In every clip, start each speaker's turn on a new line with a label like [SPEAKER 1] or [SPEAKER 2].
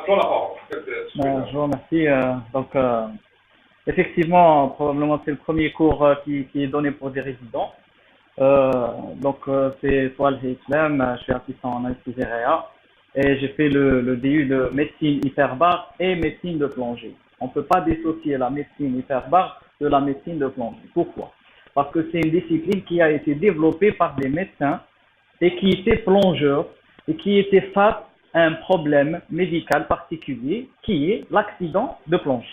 [SPEAKER 1] toi la parole.
[SPEAKER 2] Je vous remercie. Effectivement, probablement c'est le premier cours qui est donné pour des résidents. C'est Toile et Islam, je suis assistant en anesthésie réa et j'ai fait le DU de médecine hyperbare et médecine de plongée. On ne peut pas dissocier la médecine hyperbare de la médecine de plongée. Pourquoi? Parce que c'est une discipline qui a été développée par des médecins et qui étaient plongeurs et qui étaient face à un problème médical particulier qui est l'accident de plongée.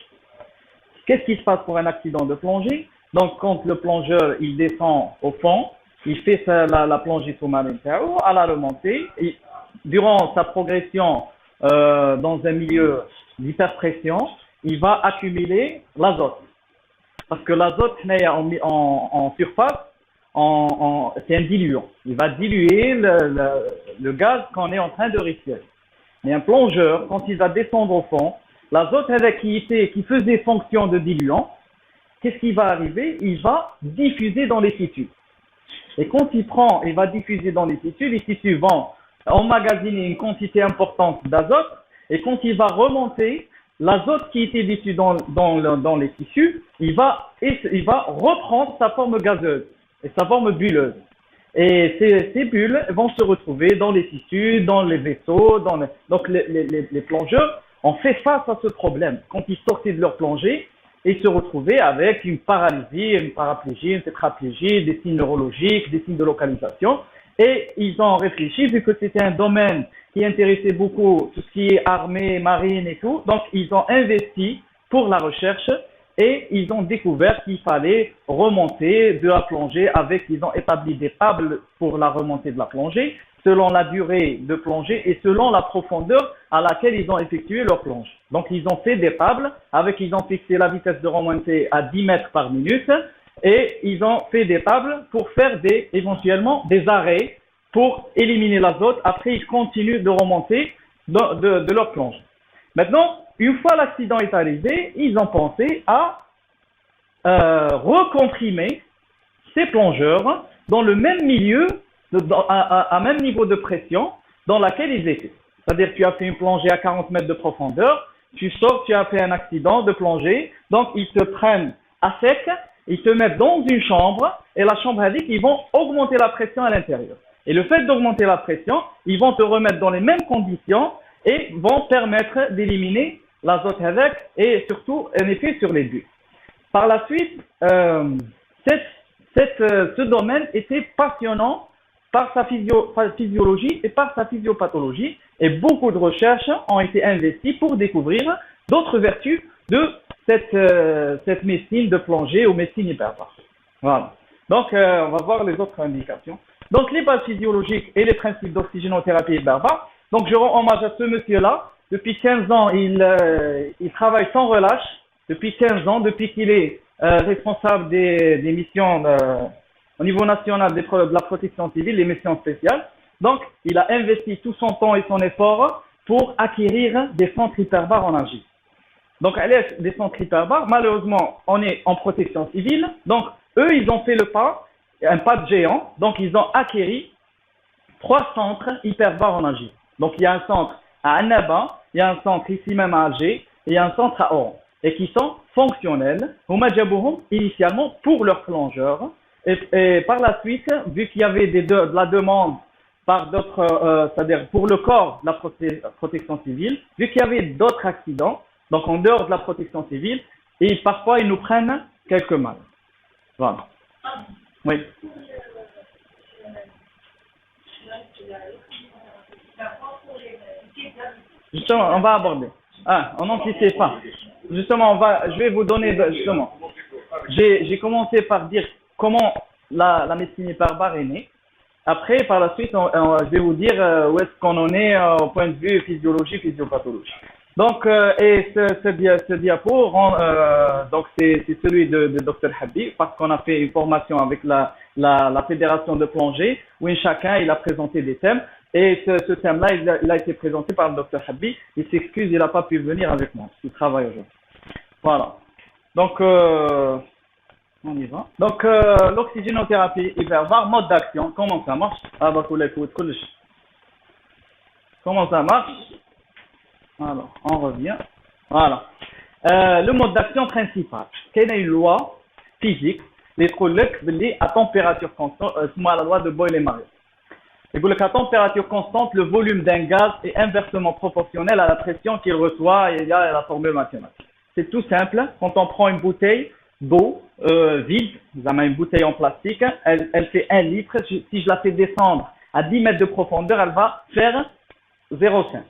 [SPEAKER 2] Qu'est-ce qui se passe pour un accident de plongée? Donc, quand le plongeur il descend au fond, il fait la plongée sous-marine à la remontée, et durant sa progression dans un milieu d'hyperpression, il va accumuler l'azote. Parce que l'azote en surface, c'est un diluant. Il va diluer le gaz qu'on est en train de respirer. Mais un plongeur, quand il va descendre au fond, l'azote qui faisait fonction de diluant, qu'est-ce qui va arriver? Il va diffuser dans les tissus. Et quand il va diffuser dans les tissus vont emmagasiner une quantité importante d'azote, et quand il va remonter, l'azote qui était diffusé dans les tissus, il va reprendre sa forme gazeuse et sa forme bulleuse. Et ces bulles vont se retrouver dans les tissus, dans les vaisseaux, donc les plongeurs ont fait face à ce problème. Quand ils sortaient de leur plongée, ils se retrouvaient avec une paralysie, une paraplégie, une tétraplégie, des signes neurologiques, des signes de localisation. Et ils ont réfléchi, vu que c'était un domaine qui intéressait beaucoup tout ce qui est armée, marine et tout. Donc, ils ont investi pour la recherche et ils ont découvert qu'il fallait remonter de la plongée ils ont établi des tables pour la remontée de la plongée selon la durée de plongée et selon la profondeur à laquelle ils ont effectué leur plonge. Donc, ils ont fait des tables ils ont fixé la vitesse de remontée à 10 mètres par minute et ils ont fait des tables pour faire éventuellement des arrêts pour éliminer l'azote. Après, ils continuent de remonter de leur plonge. Maintenant, une fois l'accident est arrivé, ils ont pensé à recomprimer ces plongeurs dans le même milieu, à même niveau de pression dans laquelle ils étaient. C'est-à-dire que tu as fait une plongée à 40 mètres de profondeur, tu sors, tu as fait un accident de plongée, donc ils te prennent à sec, ils te mettent dans une chambre, et la chambre indique qu'ils vont augmenter la pression à l'intérieur. Et le fait d'augmenter la pression, ils vont te remettre dans les mêmes conditions et vont permettre d'éliminer l'azote avec et surtout un effet sur les bulles. Par la suite, ce domaine était passionnant par sa physiologie et par sa physiopathologie et beaucoup de recherches ont été investies pour découvrir d'autres vertus de cette médecine de plongée ou médecine hyperbare. Voilà. Donc, on va voir les autres indications. Donc, les bases physiologiques et les principes d'oxygénothérapie hyperbare. Donc, je rends hommage à ce monsieur-là. Depuis 15 ans, il travaille sans relâche. Depuis 15 ans, depuis qu'il est responsable des missions au niveau national de la protection civile, les missions spéciales. Donc, il a investi tout son temps et son effort pour acquérir des centres hyperbares en Algérie. Donc, des centres hyperbares, malheureusement, on est en protection civile. Donc, eux, ils ont fait un pas de géant. Donc, ils ont acquéri 3 centres hyperbares en Algérie. Donc, il y a un centre à Annaba, il y a un centre ici même à Alger, et il y a un centre à Oran. Et qui sont fonctionnels. Initialement pour leurs plongeurs. Et par la suite, vu qu'il y avait de la demande par d'autres, c'est-à-dire pour le corps de la protection civile, vu qu'il y avait d'autres accidents, donc en dehors de la protection civile, et parfois ils nous prennent quelques mal. Voilà. Oui. Justement, on va aborder. On n'anticipe pas. Justement, je vais vous donner, justement. J'ai commencé par dire comment la médecine hyperbare est née. Après, par la suite, je vais vous dire où est-ce qu'on en est au point de vue physiologie, physiopathologie. Donc, ce diapo, donc c'est celui de Dr Habib, parce qu'on a fait une formation avec la fédération de plongée, où chacun il a présenté des thèmes. Et ce thème-là, il a été présenté par le Dr Habib. Il s'excuse, il n'a pas pu venir avec moi. Il travaille aujourd'hui. Voilà. Donc, on y va. Donc, l'oxygénothérapie hyperbare, mode d'action. Comment ça marche? Comment ça marche? Alors, on revient. Voilà. Le mode d'action principal. Quelle est une loi physique les troubles à température constante, c'est la loi de Boyle-Mario. Il dit qu'à température constante, le volume d'un gaz est inversement proportionnel à la pression qu'il reçoit et il y a la formule mathématique. C'est tout simple. Quand on prend une bouteille d'eau vide, vous avez une bouteille en plastique, elle fait 1 litre. Si je la fais descendre à 10 mètres de profondeur, elle va faire 0,5.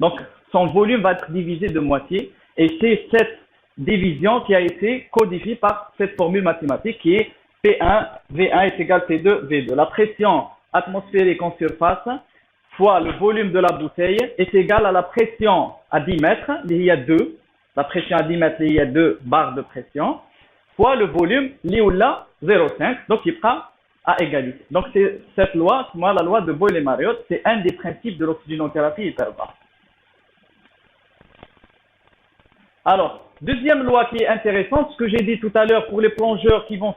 [SPEAKER 2] Donc, son volume va être divisé de moitié. Et c'est cette division qui a été codifiée par cette formule mathématique qui est P1, V1 est égal à P2, V2. La pression atmosphérique en surface fois le volume de la bouteille est égal à la pression à 10 mètres, il y a 2. La pression à 10 mètres, il y a 2 barres de pression, fois le volume, il y a 0,5. Donc, il sera à égalité. Donc, c'est cette loi, la loi de Boyle-Mariotte, c'est un des principes de l'oxygénothérapie hyperbare. Alors, deuxième loi qui est intéressante, ce que j'ai dit tout à l'heure pour les plongeurs qui vont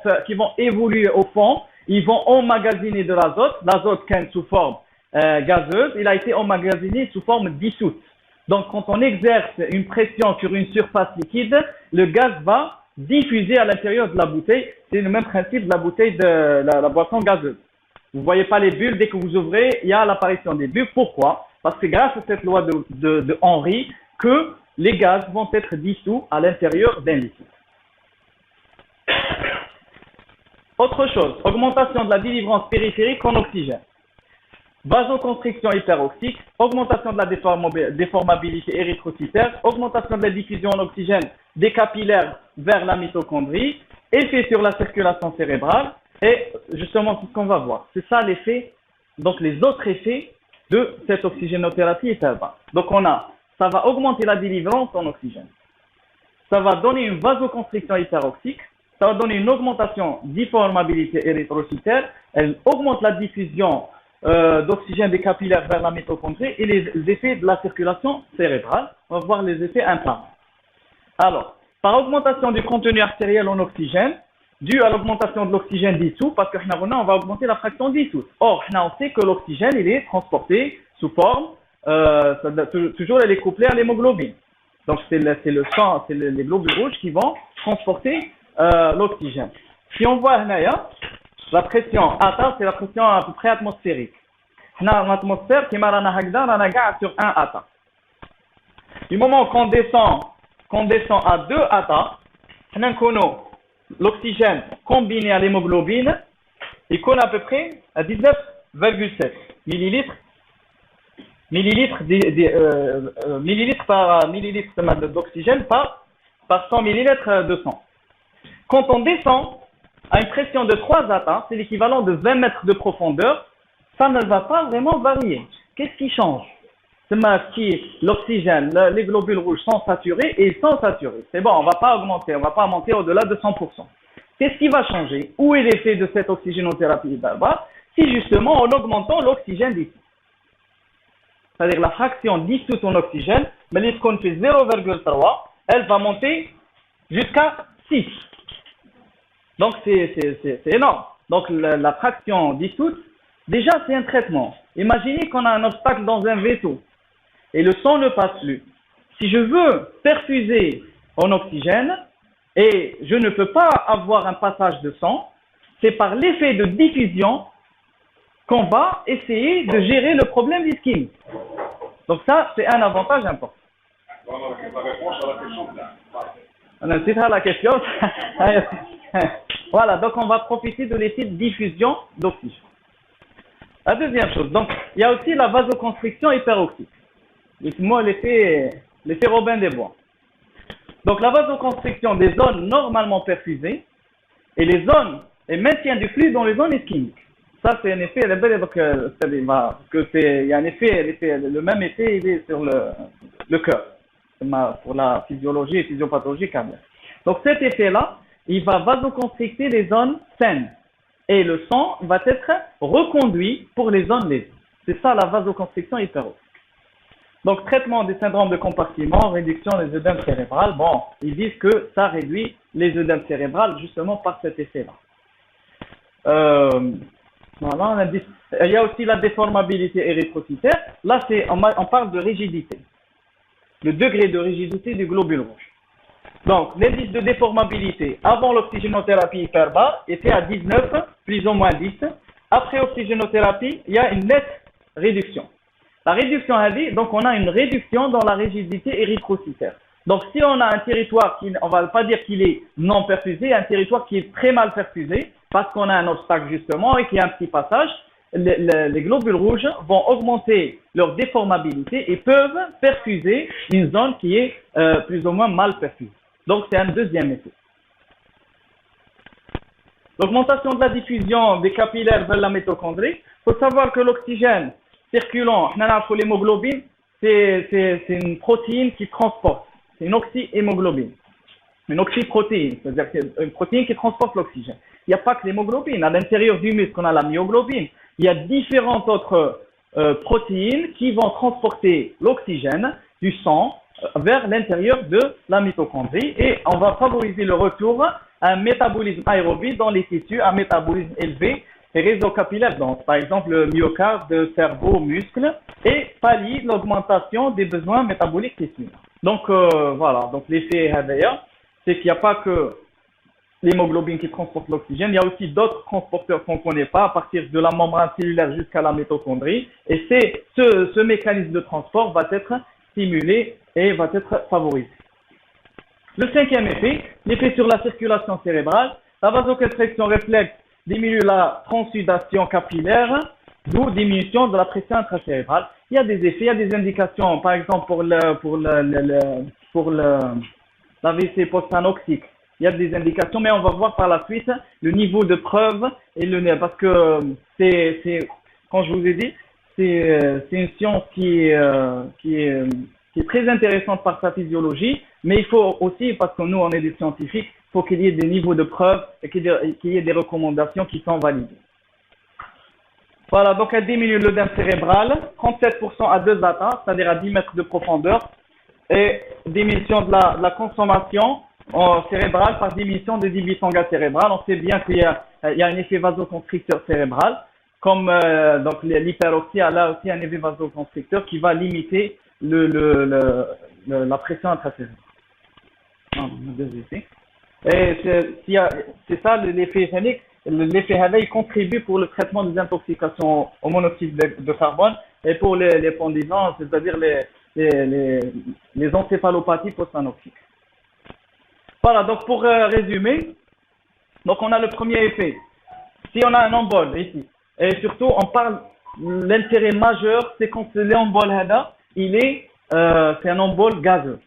[SPEAKER 2] évoluer au fond, ils vont emmagasiner de l'azote. L'azote est sous forme gazeuse, il a été emmagasiné sous forme dissoute. Donc, quand on exerce une pression sur une surface liquide, le gaz va diffuser à l'intérieur de la bouteille. C'est le même principe de la bouteille de la boisson gazeuse. Vous ne voyez pas les bulles, dès que vous ouvrez, il y a l'apparition des bulles. Pourquoi? Parce que grâce à cette loi de Henry, que les gaz vont être dissous à l'intérieur d'un liquide. Autre chose, augmentation de la délivrance périphérique en oxygène. Vasoconstriction hyperoxique, augmentation de la déformabilité érythrocytaire, augmentation de la diffusion en oxygène des capillaires vers la mitochondrie, effet sur la circulation cérébrale, et justement c'est ce qu'on va voir. C'est ça l'effet, donc les autres effets de cette oxygénothérapie hyperbare. Donc ça va augmenter la délivrance en oxygène. Ça va donner une vasoconstriction hyperoxique, ça va donner une augmentation difformabilité érythrocytaire, elle augmente la diffusion d'oxygène des capillaires vers la mitochondrie et les effets de la circulation cérébrale. On va voir les effets imparts. Alors, par augmentation du contenu artériel en oxygène, dû à l'augmentation de l'oxygène dissous, parce que on va augmenter la fraction dissoute. Or, on sait que l'oxygène, il est transporté sous forme, toujours elle est couplée à l'hémoglobine. Donc, c'est le sang, c'est les globules rouges qui vont transporter l'oxygène. Si on voit la pression ATA, c'est la pression à peu près atmosphérique. On a une atmosphère qui est sur 1 ATA. Du moment qu'on descend à 2 ATA, on a l'oxygène combiné à l'hémoglobine, il connaît à peu près à 19,7 millilitres par millilitre d'oxygène par 100 millilitres de sang. Quand on descend à une pression de 3 ATA, c'est l'équivalent de 20 mètres de profondeur, ça ne va pas vraiment varier. Qu'est-ce qui change? C'est l'oxygène, les globules rouges sont saturés et ils sont saturés. C'est bon, on ne va pas augmenter, on ne va pas monter au-delà de 100%. Qu'est-ce qui va changer? Où est l'effet de cette oxygénothérapie hyperbare? C'est justement en augmentant l'oxygène dissous. C'est-à-dire la fraction dissoute en oxygène, mais les qu'on fait 0,3, elle va monter jusqu'à 6. Donc c'est énorme. Donc la fraction dissoute, déjà c'est un traitement. Imaginez qu'on a un obstacle dans un vaisseau et le sang ne passe plus. Si je veux perfuser en oxygène et je ne peux pas avoir un passage de sang, c'est par l'effet de diffusion qu'on va essayer de gérer le problème ischémique. Donc ça, c'est un avantage important. On a cité la question. Voilà, donc on va profiter de l'effet de diffusion d'oxygène. La deuxième chose, donc il y a aussi la vasoconstriction hyperoxique. Dites-moi l'effet Robin des Bois. Donc la vasoconstriction des zones normalement perfusées et les maintien du flux dans les zones ischémiques. Ça c'est un effet, donc il y a un effet, le même effet il est sur le cœur, pour la physiologie et physiopathologie cardiaque. Donc cet effet-là, il va vasoconstricter les zones saines et le sang va être reconduit pour les zones lésées. C'est ça la vasoconstriction hyperoxique. Donc traitement des syndromes de compartiment, réduction des œdèmes cérébrales. Bon, ils disent que ça réduit les œdèmes cérébrales justement par cet effet-là. Voilà, il y a aussi la déformabilité érythrocytaire. Là, on parle de rigidité. le degré de rigidité du globule rouge. Donc, l'indice de déformabilité avant l'oxygénothérapie hyperbare était à 19, plus ou moins 10. Après oxygénothérapie, il y a une nette réduction. La réduction a dit, donc on a une réduction dans la rigidité érythrocytaire. Donc, si on a un territoire qui, on va pas dire qu'il est non perfusé, un territoire qui est très mal perfusé, parce qu'on a un obstacle justement et qu'il y a un petit passage, les globules rouges vont augmenter leur déformabilité et peuvent perfuser une zone qui est plus ou moins mal perfusée. Donc, c'est un deuxième effet. L'augmentation de la diffusion des capillaires vers la mitochondrie. Il faut savoir que l'oxygène circulant, l'hémoglobine, c'est une protéine qui transporte. C'est une oxyhémoglobine. Une oxyprotéine, c'est-à-dire que c'est une protéine qui transporte l'oxygène. Il n'y a pas que l'hémoglobine. À l'intérieur du muscle, on a la myoglobine. Il y a différentes autres protéines qui vont transporter l'oxygène du sang vers l'intérieur de la mitochondrie et on va favoriser le retour à un métabolisme aérobie dans les tissus, un métabolisme élevé et réseaux capillaires, donc par exemple le myocarde, le cerveau, muscles, et pallie l'augmentation des besoins métaboliques tissus. Donc voilà, donc l'effet HVA, c'est qu'il n'y a pas que l'hémoglobine qui transporte l'oxygène, il y a aussi d'autres transporteurs qu'on ne connaît pas à partir de la membrane cellulaire jusqu'à la mitochondrie et ce mécanisme de transport va être stimulé et va être favorisé. Le cinquième effet, l'effet sur la circulation cérébrale, la vasoconstriction réflexe diminue la transudation capillaire, d'où diminution de la pression intracérébrale. Il y a des effets, il y a des indications, par exemple pour l'AVC post-anoxique. Il y a des indications, mais on va voir par la suite le niveau de preuve et parce que quand je vous ai dit, c'est une science qui est très intéressante par sa physiologie, mais il faut aussi, parce que nous on est des scientifiques, il faut qu'il y ait des niveaux de preuve et qu'il y ait des recommandations qui sont validées. Voilà, donc elle diminue l'œdème cérébral, 37% à 2 attentats, c'est-à-dire à 10 mètres de profondeur, et diminution de la consommation cérébrale par diminution des débits gaz cérébral. On sait bien qu'il y a un effet vasoconstricteur cérébral, comme donc l'hyperoxie a là aussi un effet vasoconstricteur qui va limiter la pression intracérébrale. Et c'est ça l'effet génique. L'effet HVA il contribue pour le traitement des intoxications au monoxyde de carbone et pour les pendaisons, c'est-à-dire les encéphalopathies post-anoxiques. Voilà, donc pour résumer, donc on a le premier effet. Si on a un embole ici, et surtout on parle, l'intérêt majeur, c'est quand l'embole HVA, c'est un embole gazeux.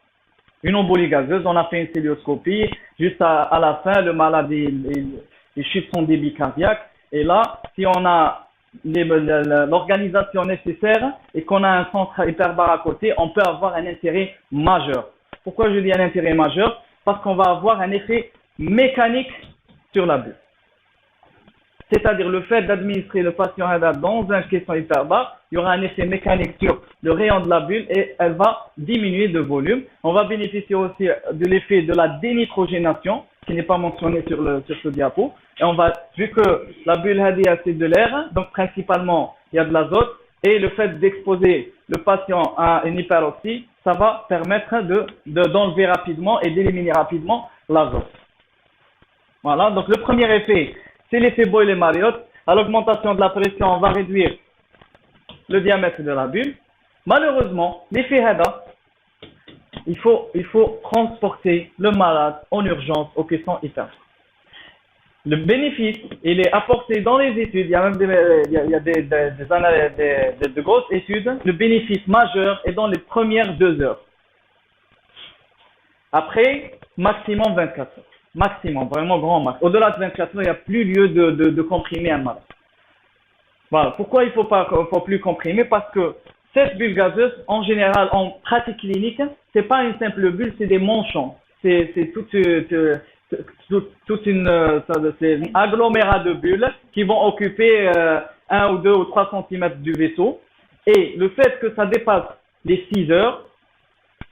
[SPEAKER 2] Une embolie gazeuse, on a fait une célioscopie, juste à la fin, le malade il chute son débit cardiaque, et là, si on a l'organisation nécessaire et qu'on a un centre hyperbare à côté, on peut avoir un intérêt majeur. Pourquoi je dis un intérêt majeur? Parce qu'on va avoir un effet mécanique sur la bulle. C'est-à-dire le fait d'administrer le patient dans un caisson hyperbare, il y aura un effet mécanique sur le rayon de la bulle et elle va diminuer de volume. On va bénéficier aussi de l'effet de la dénitrogénation, qui n'est pas mentionné sur ce diapo. Et vu que la bulle c'est de l'air, donc principalement il y a de l'azote, et le fait d'exposer le patient à une hyperoxie, ça va permettre d'enlever rapidement et d'éliminer rapidement l'azote. Voilà, donc le premier effet, c'est l'effet Boyle-Marriott. À l'augmentation de la pression, on va réduire le diamètre de la bulle. Malheureusement, l'effet HEDA, il faut transporter le malade en urgence au caisson hyperbare. Le bénéfice, il est apporté dans les études, il y a même de grosses études, le bénéfice majeur est dans les premières 2 heures. Après, maximum 24 heures. Maximum, vraiment grand max. Au-delà de 24 heures, il n'y a plus lieu de comprimer un malade. Voilà. Pourquoi il faut plus comprimer? Parce que cette bulle gazeuse, en général, en pratique clinique, c'est pas une simple bulle, c'est des manchons. C'est un agglomérat de bulles qui vont occuper 1 ou 2 ou 3 cm du vaisseau. Et le fait que ça dépasse les 6 heures,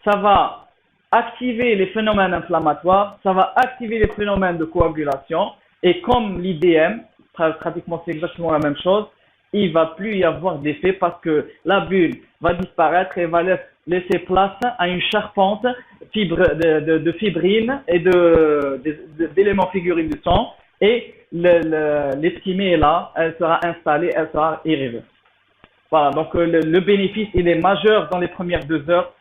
[SPEAKER 2] ça va activer les phénomènes inflammatoires, ça va activer les phénomènes de coagulation, et comme l'IDM, pratiquement c'est exactement la même chose, il va plus y avoir d'effet parce que la bulle va disparaître et va laisser place à une charpente de fibrine et d'éléments figurines du sang, et l'esquimée est là, elle sera installée, elle sera irréversible. Voilà, donc le bénéfice il est majeur dans les premières 2 heures,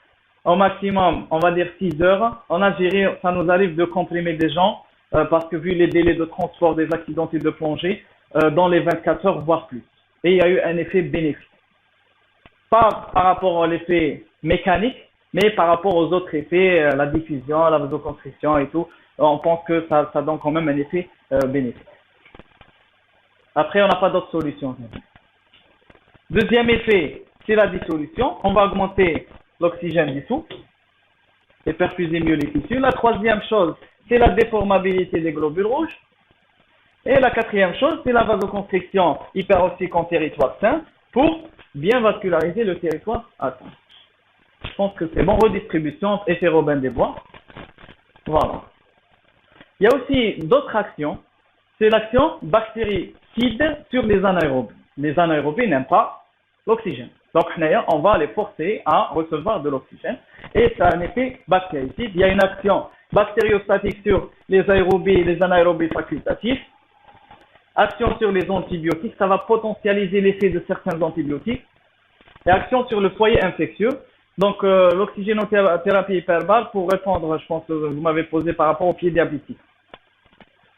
[SPEAKER 2] au maximum on va dire 6 heures. En Algérie ça nous arrive de comprimer des gens parce que vu les délais de transport des accidentés de plongée, dans les 24 heures voire plus, et il y a eu un effet bénéfique, pas par rapport à l'effet mécanique mais par rapport aux autres effets, la diffusion, la vasoconstriction et tout. On pense que ça donne quand même un effet bénéfique. Après on n'a pas d'autre solution. Deuxième effet, c'est la dissolution. On va augmenter l'oxygène dissous et perfuser mieux les tissus. La troisième chose, c'est la déformabilité des globules rouges. Et la quatrième chose, c'est la vasoconstriction hyperoxique en territoire sain pour bien vasculariser le territoire atteint. Je pense que c'est bon. Redistribution, effet Robin des Bois. Voilà. Il y a aussi d'autres actions. C'est l'action bactéricide sur les anaérobes. Les anaérobes n'aiment pas l'oxygène. Donc, on va les forcer à recevoir de l'oxygène. Et ça a un effet bactéricide. Il y a une action bactériostatique sur les aérobies et les anaérobies facultatifs. Action sur les antibiotiques. Ça va potentialiser l'effet de certains antibiotiques. Et action sur le foyer infectieux. Donc, l'oxygénothérapie hyperbare, pour répondre, je pense que vous m'avez posé par rapport au pied diabétique.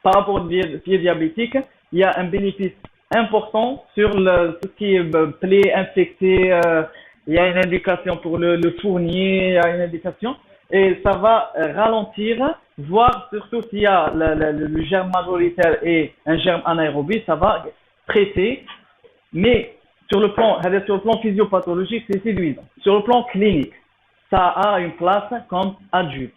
[SPEAKER 2] Par rapport au pied diabétique, il y a un bénéfice important sur tout ce qui est plaie infectée. Il y a une indication pour le fournier, il y a une indication, et ça va ralentir, voire surtout s'il y a le germe majoritaire et un germe anaérobie, ça va traiter. Mais sur le plan physiopathologique, c'est séduisant. Sur le plan clinique, ça a une place comme adjuvant.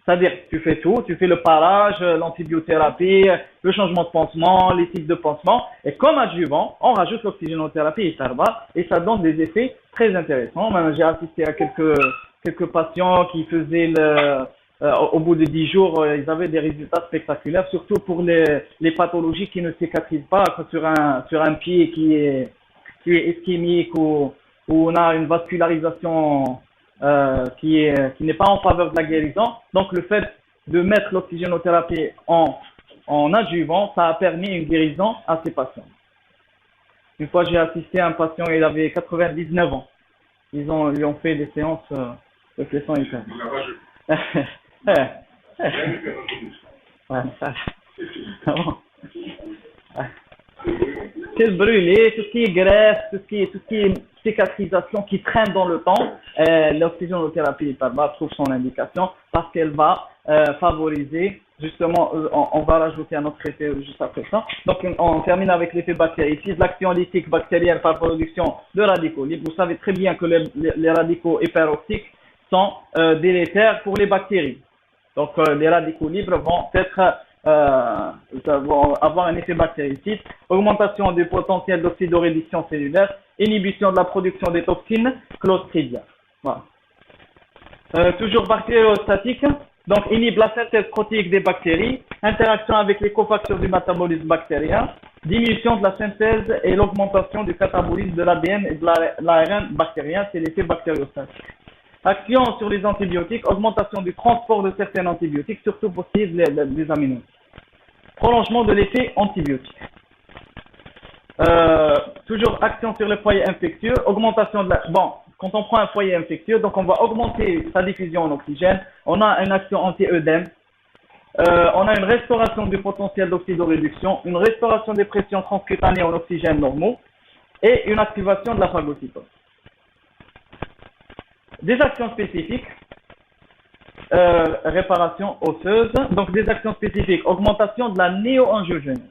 [SPEAKER 2] C'est-à-dire, tu fais tout, tu fais le parage, l'antibiothérapie, le changement de pansement, les types de pansement, et comme adjuvant, on rajoute l'oxygénothérapie hyperbare, et ça donne des effets très intéressants. Même j'ai assisté à quelques patients qui faisaient au bout de 10 jours, ils avaient des résultats spectaculaires, surtout pour les pathologies qui ne cicatrisent pas, sur un pied qui est ischémique, ou on a une vascularisation qui n'est pas en faveur de la guérison. Donc le fait de mettre l'oxygénothérapie en adjuvant, ça a permis une guérison à ces patients. Une fois j'ai assisté à un patient, il avait 99 ans. Ils lui ont fait des séances de flexion hyper. C'est le brûlé, tout ce qui est greffe, tout ce qui est cicatrisation qui traîne dans le temps, l'oxygénothérapie hyperbare trouve son indication parce qu'elle va favoriser, justement, on va rajouter un autre effet juste après ça. Donc on termine avec l'effet bactéricide, l'action lytique bactérienne par production de radicaux libres. Vous savez très bien que les radicaux hyperoxiques sont délétères pour les bactéries. Donc les radicaux libres vont vont avoir un effet bactéricide, augmentation du potentiel d'oxydoréduction cellulaire, inhibition de la production des toxines clostridiales. Voilà. Toujours bactériostatique, donc inhibe la synthèse protéique des bactéries, interaction avec les cofacteurs du métabolisme bactérien, diminution de la synthèse et l'augmentation du catabolisme de l'ADN et de l'ARN bactérien, c'est l'effet bactériostatique. Action sur les antibiotiques, augmentation du transport de certains antibiotiques, surtout pour ce qui est des aminoacides. Prolongement de l'effet antibiotique. Toujours action sur le foyer infectieux, augmentation de la... Bon, quand on prend un foyer infectieux, donc on va augmenter sa diffusion en oxygène, on a une action anti-œdème, on a une restauration du potentiel d'oxydoréduction, une restauration des pressions transcutanées en oxygène normaux, et une activation de la phagocytose. Des actions spécifiques, réparation osseuse, donc des actions spécifiques, augmentation de la néoangiogénèse.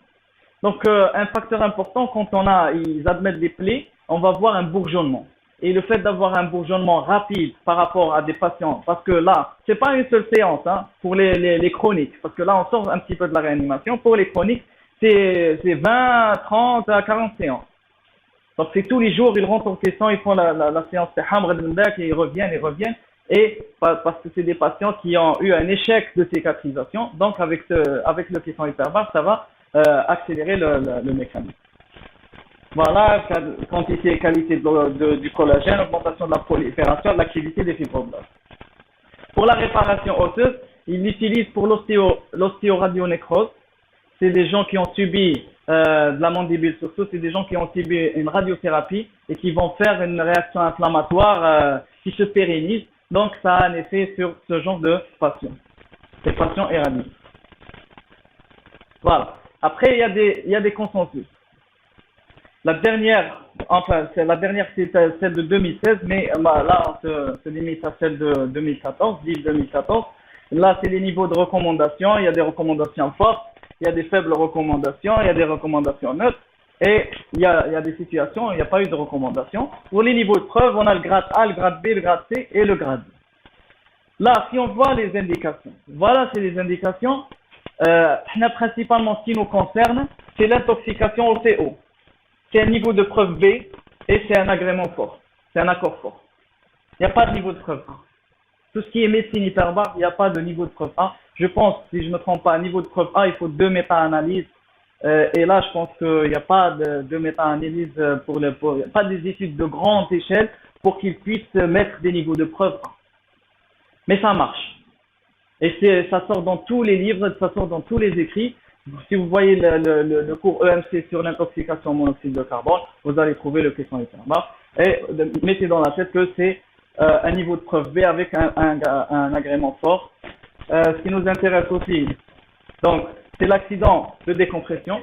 [SPEAKER 2] Donc un facteur important, quand ils admettent des plaies, on va voir un bourgeonnement. Et le fait d'avoir un bourgeonnement rapide par rapport à des patients, parce que là, c'est pas une seule séance pour les chroniques, parce que là on sort un petit peu de la réanimation. Pour les chroniques, c'est 20, 30 à 40 séances. Donc c'est tous les jours, ils rentrent en caisson, ils font la séance de Hamr al-Mdak et ils reviennent. Et parce que c'est des patients qui ont eu un échec de cicatrisation, donc avec le caisson hyperbare, ça va accélérer le mécanisme. Voilà, quantité et qualité du collagène, augmentation de la prolifération, de l'activité des fibroblastes. Pour la réparation osseuse, il l'utilise pour l'ostéoradionécrose. C'est des gens qui ont subi de la mandibule surtout, c'est des gens qui ont subi une radiothérapie et qui vont faire une réaction inflammatoire qui se pérennise. Donc ça a un effet sur ce genre de patients. Ces patients éradiquent. Voilà. Après, il y a des consensus. La dernière, c'est celle de 2016, mais là, on se limite à celle de 2014, livre 2014. Là, c'est les niveaux de recommandation. Il y a des recommandations fortes, il y a des faibles recommandations, il y a des recommandations neutres, et il y a des situations où il n'y a pas eu de recommandations. Pour les niveaux de preuve, on a le grade A, le grade B, le grade C et le grade D. Là, si on voit les indications, voilà, c'est les indications. Principalement, ce qui nous concerne, c'est l'intoxication au CO. C'est un niveau de preuve B et c'est un agrément fort. C'est un accord fort. Il n'y a pas de niveau de preuve A. Tout ce qui est médecine hyperbare, il n'y a pas de niveau de preuve A. Je pense, si je ne me trompe pas, niveau de preuve A, il faut 2 méta-analyses. Et là, je pense qu'il n'y a pas de méta-analyses pas des études de grande échelle pour qu'ils puissent mettre des niveaux de preuve A. Mais ça marche. Et ça sort dans tous les livres, ça sort dans tous les écrits. Si vous voyez le cours EMC sur l'intoxication au monoxyde de carbone, vous allez trouver le question hyperbare. Et mettez dans la tête que c'est un niveau de preuve B avec un agrément fort. Ce qui nous intéresse aussi, donc, c'est l'accident de décompression.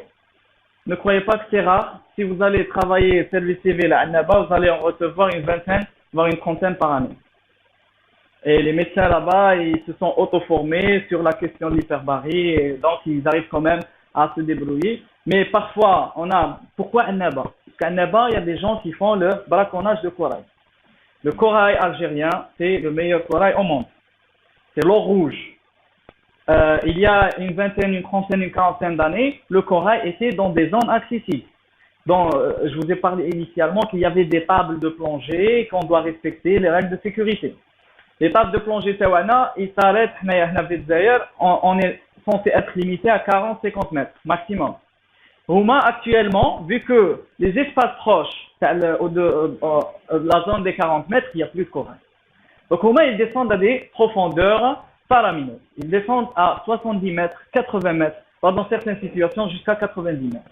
[SPEAKER 2] Ne croyez pas que c'est rare. Si vous allez travailler service civil à Annaba, vous allez en recevoir une vingtaine, voire une trentaine par année. Et les médecins là-bas, ils se sont auto-formés sur la question de l'hyperbarie, et donc ils arrivent quand même à se débrouiller. Mais parfois, pourquoi Annaba? Parce qu'à Annaba, il y a des gens qui font le braconnage de corail. Le corail algérien, c'est le meilleur corail au monde. C'est l'or rouge. Il y a une vingtaine, une trentaine, une quarantaine d'années, le corail était dans des zones accessibles. Donc, je vous ai parlé initialement qu'il y avait des tables de plongée, qu'on doit respecter les règles de sécurité. Les tables de plongée Tawana, ils s'arrêtent, on est censé être limité à 40-50 mètres maximum. Rouma, actuellement, vu que les espaces proches de la zone des 40 mètres, il n'y a plus de corail. Donc, Rouma, ils descendent à des profondeurs faramineuses. Ils descendent à 70 mètres, 80 mètres, dans certaines situations jusqu'à 90 mètres.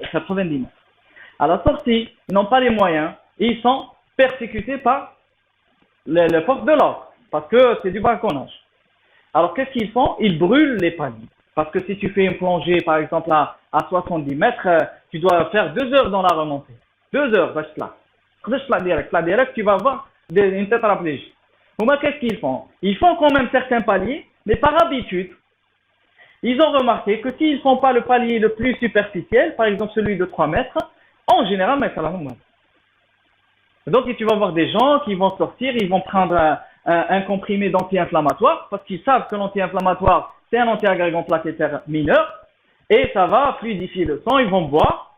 [SPEAKER 2] À la sortie, ils n'ont pas les moyens et ils sont persécutés par les forces de l'ordre. Parce que c'est du braconnage. Alors, qu'est-ce qu'ils font? Ils brûlent les paliers. Parce que si tu fais une plongée, par exemple, à 70 mètres, tu dois faire 2 heures dans la remontée. 2 heures, direct, tu vas avoir une tétraplégie. Qu'est-ce qu'ils font? Ils font quand même certains paliers, mais par habitude, ils ont remarqué que s'ils ne font pas le palier le plus superficiel, par exemple celui de 3 mètres, en général, donc tu vas voir des gens qui vont sortir, ils vont prendre un comprimé d'anti-inflammatoire, parce qu'ils savent que l'anti-inflammatoire, c'est un anti-agrégant plaquettaire mineur, et ça va fluidifier le sang, ils vont boire,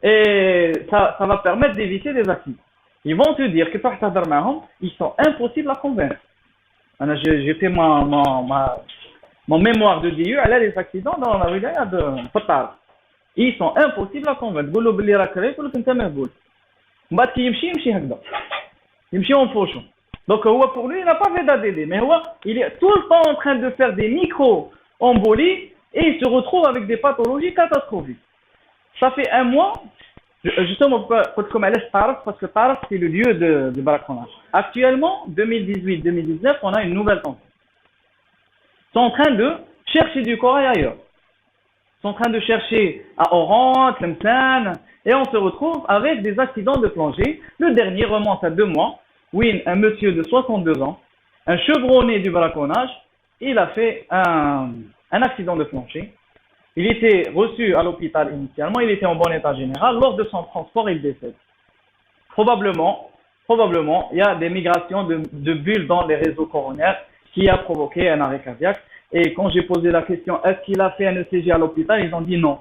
[SPEAKER 2] et ça va permettre d'éviter des accidents. Ils vont te dire que ils sont impossibles à convaincre. J'ai fait mon mémoire de DU, elle a les accidents dans la wilaya de Fatal. Ils sont impossibles à convaincre. Donc, pour lui, il n'a pas fait d'ADD, mais il est tout le temps en train de faire des micro-embolies et il se retrouve avec des pathologies catastrophiques. Ça fait un mois, justement, comme elle est Tarf, parce que Tarf, c'est le lieu de braconnage. Actuellement, 2018-2019, on a une nouvelle tendance. Ils sont en train de chercher du corail ailleurs. Ils sont en train de chercher à Oran, Tlemcen, et on se retrouve avec des accidents de plongée. Le dernier remonte à 2 mois. Oui, un monsieur de 62 ans, un chevronné du braconnage, il a fait un accident de plongée. Il était reçu à l'hôpital initialement, il était en bon état général. Lors de son transport, il décède. Probablement, il y a des migrations de bulles dans les réseaux coronaires qui a provoqué un arrêt cardiaque. Et quand j'ai posé la question, est-ce qu'il a fait un ECG à l'hôpital, ils ont dit non.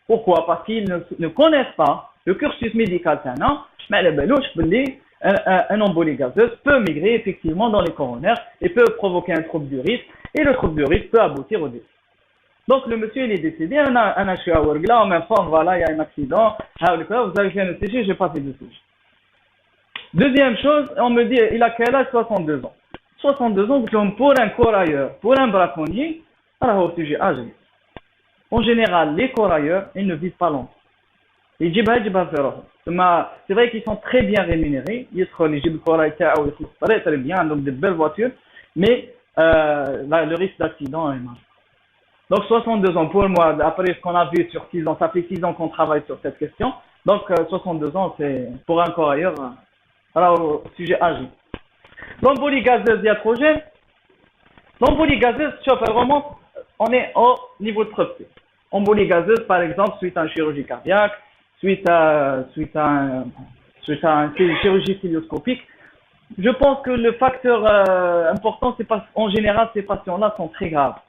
[SPEAKER 2] Pourquoi? Parce qu'ils ne connaissent pas le cursus médical sain, mais un embolie gazeuse peut migrer effectivement dans les coronaires et peut provoquer un trouble du risque, et le trouble du risque peut aboutir au décès. Donc le monsieur il est décédé, je suis à Ouargla, on m'informe, voilà, il y a un accident, vous avez fait un ECG, j'ai pas fait de ECG. Deuxième chose, on me dit, il a quel âge? 62 ans. 62 ans, comme pour un corailleur, pour un braconnier, alors au sujet âgé. En général, les corailleurs, ils ne vivent pas longtemps. C'est vrai qu'ils sont très bien rémunérés, ils sont éligibles pour la très bien, donc de belles voitures, mais le risque d'accident est énorme. Donc 62 ans pour moi, après ce qu'on a vu sur 6 ans, ça fait 6 ans qu'on travaille sur cette question, donc 62 ans c'est pour un corailleur, alors au sujet âgé. L'embolie gazeuse diatrogène, l'embolie gazeuse, elle remonte, on est au niveau de prostate. Embolie gazeuse par exemple suite à une chirurgie cardiaque, suite à une chirurgie cilioscopique. Je pense que le facteur important, c'est parce qu'en général, ces patients-là sont très graves.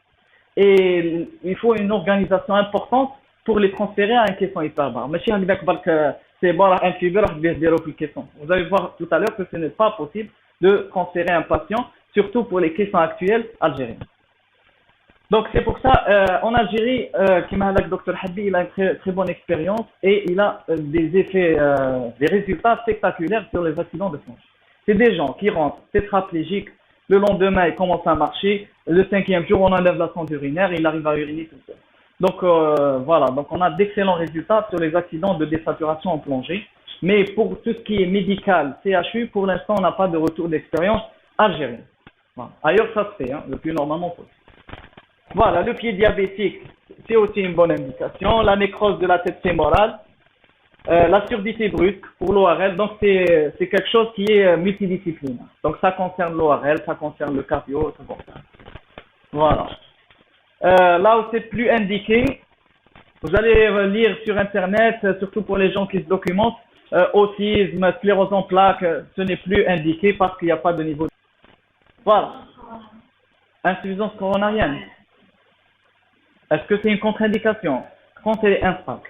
[SPEAKER 2] Et il faut une organisation importante pour les transférer à un caisson hyperbare. C'est bon, un fibreur, vous allez voir tout à l'heure que ce n'est pas possible de transférer un patient, surtout pour les caissons actuels algériens. Donc c'est pour ça, en Algérie, le Dr Habib, il a une très, très bonne expérience et il a des effets, des résultats spectaculaires sur les accidents de plonge. C'est des gens qui rentrent tétraplégiques, le lendemain ils commencent à marcher, le 5e jour on enlève la sonde urinaire, il arrive à uriner tout seul. Donc voilà, donc on a d'excellents résultats sur les accidents de désaturation en plongée. Mais pour tout ce qui est médical, CHU, pour l'instant on n'a pas de retour d'expérience algérienne. Voilà. Ailleurs ça se fait, le plus normalement possible. Voilà, le pied diabétique, c'est aussi une bonne indication. La nécrose de la tête fémorale, la surdité brusque pour l'ORL, donc c'est quelque chose qui est multidisciplinaire. Donc ça concerne l'ORL, ça concerne le cardio, tout ça. Voilà. Là où c'est plus indiqué, vous allez lire sur internet, surtout pour les gens qui se documentent, autisme, sclérose en plaques, ce n'est plus indiqué parce qu'il n'y a pas de niveau. Voilà. Insuffisance coronarienne. Est-ce que c'est une contre-indication? Quand elle est instable.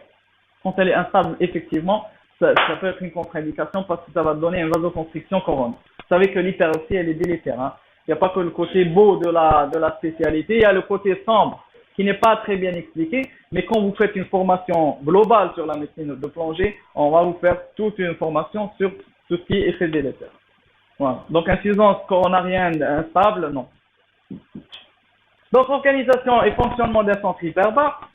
[SPEAKER 2] Quand elle est instable, effectivement, ça peut être une contre-indication parce que ça va donner une vasoconstriction coronaire. Vous savez que l'hyperoxie, elle est délétère. Il n'y a pas que le côté beau de la spécialité, il y a le côté sombre qui n'est pas très bien expliqué. Mais quand vous faites une formation globale sur la médecine de plongée, on va vous faire toute une formation sur tout ce qui est effet délétère. Voilà. Donc, insuffisance coronarienne instable, non. Donc, organisation et fonctionnement d'un centre hyperbare.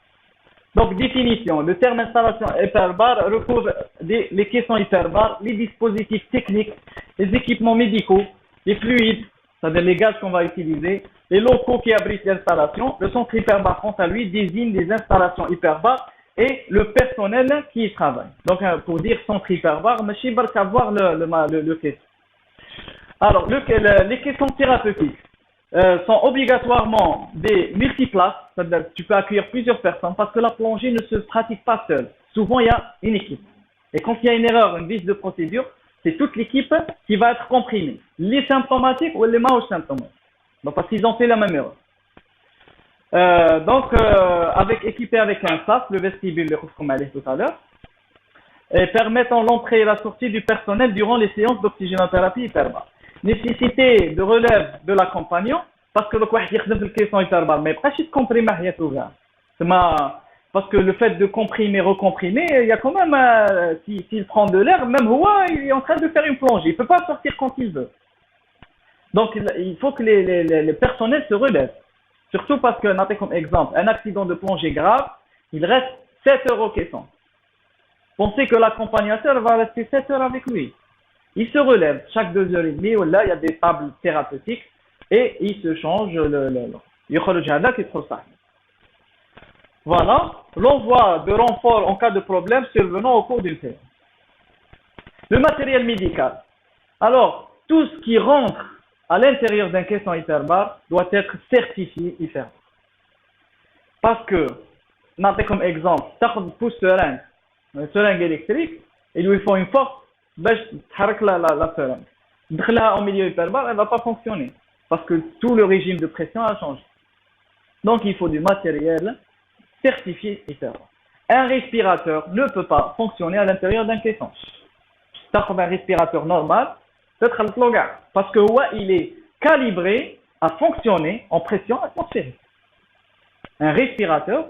[SPEAKER 2] Donc, définition. Le terme installation hyperbare recouvre les caissons hyperbares, les dispositifs techniques, les équipements médicaux, les fluides, c'est-à-dire les gaz qu'on va utiliser, les locaux qui abritent l'installation. Le centre hyperbare, quant à lui, désigne les installations hyperbares et le personnel qui y travaille. Donc, pour dire centre hyperbare, je vais savoir le caisson. Alors, les caissons thérapeutiques sont obligatoirement des multiplaces, c'est-à-dire que tu peux accueillir plusieurs personnes parce que la plongée ne se pratique pas seule. Souvent, il y a une équipe. Et quand il y a une erreur, une vice de procédure, c'est toute l'équipe qui va être comprimée. Les symptomatiques ou les mal symptomatiques. Donc, parce qu'ils ont fait la même erreur. Équipé avec un SAS, le vestibule, comme elle est tout à l'heure, et permettant l'entrée et la sortie du personnel durant les séances d'oxygénothérapie hyperbare. Nécessité de relève de l'accompagnant, parce que le caisson hyperbare, mais pas juste comprimer, parce que le fait de comprimer, recomprimer, il y a quand même, s'il prend de l'air, même il est en train de faire une plongée, il ne peut pas sortir quand il veut. Donc il faut que les personnels se relèvent. Surtout parce que, notez comme exemple, un accident de plongée grave, il reste 7 heures au caisson. Pensez que l'accompagnateur va rester 7 heures avec lui. Il se relève chaque 2h30, où là il y a des tables thérapeutiques et il se change Voilà, l'envoi de renfort en cas de problème survenant au cours d'une séance. Le matériel médical. Alors, tout ce qui rentre à l'intérieur d'un caisson hyperbare doit être certifié hyperbare. Parce que, notez comme exemple, une seringue électrique, il lui faut une force باش تحرك la seringue. دخلها au milieu hyperbare, elle ne va pas fonctionner parce que tout le régime de pression a changé. Donc il faut du matériel certifié hyperbare. Un respirateur ne peut pas fonctionner à l'intérieur d'un caisson. Un respirateur normal, parce que il est calibré à fonctionner en pression atmosphérique. Un respirateur,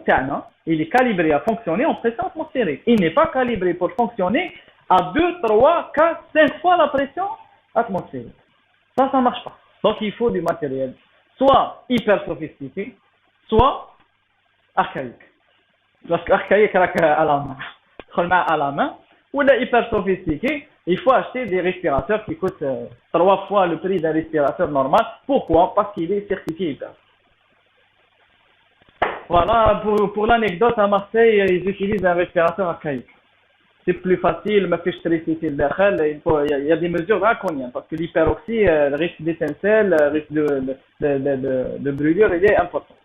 [SPEAKER 2] il est calibré à fonctionner en pression atmosphérique. Il n'est pas calibré pour fonctionner à 2, 3, 4, 5 fois la pression atmosphérique. Ça ne marche pas. Donc il faut du matériel soit hyper sophistiqué, soit archaïque. Parce qu'archaïque, à la main, ou hyper sophistiqué, il faut acheter des respirateurs qui coûtent 3 fois le prix d'un respirateur normal. Pourquoi? Parce qu'il est certifié hyper. Voilà, pour l'anecdote, à Marseille, ils utilisent un respirateur archaïque. C'est plus facile, mais que je il y a des mesures draconiennes, parce que l'hyperoxie, le risque d'étincelle, le risque de brûlure, il est important.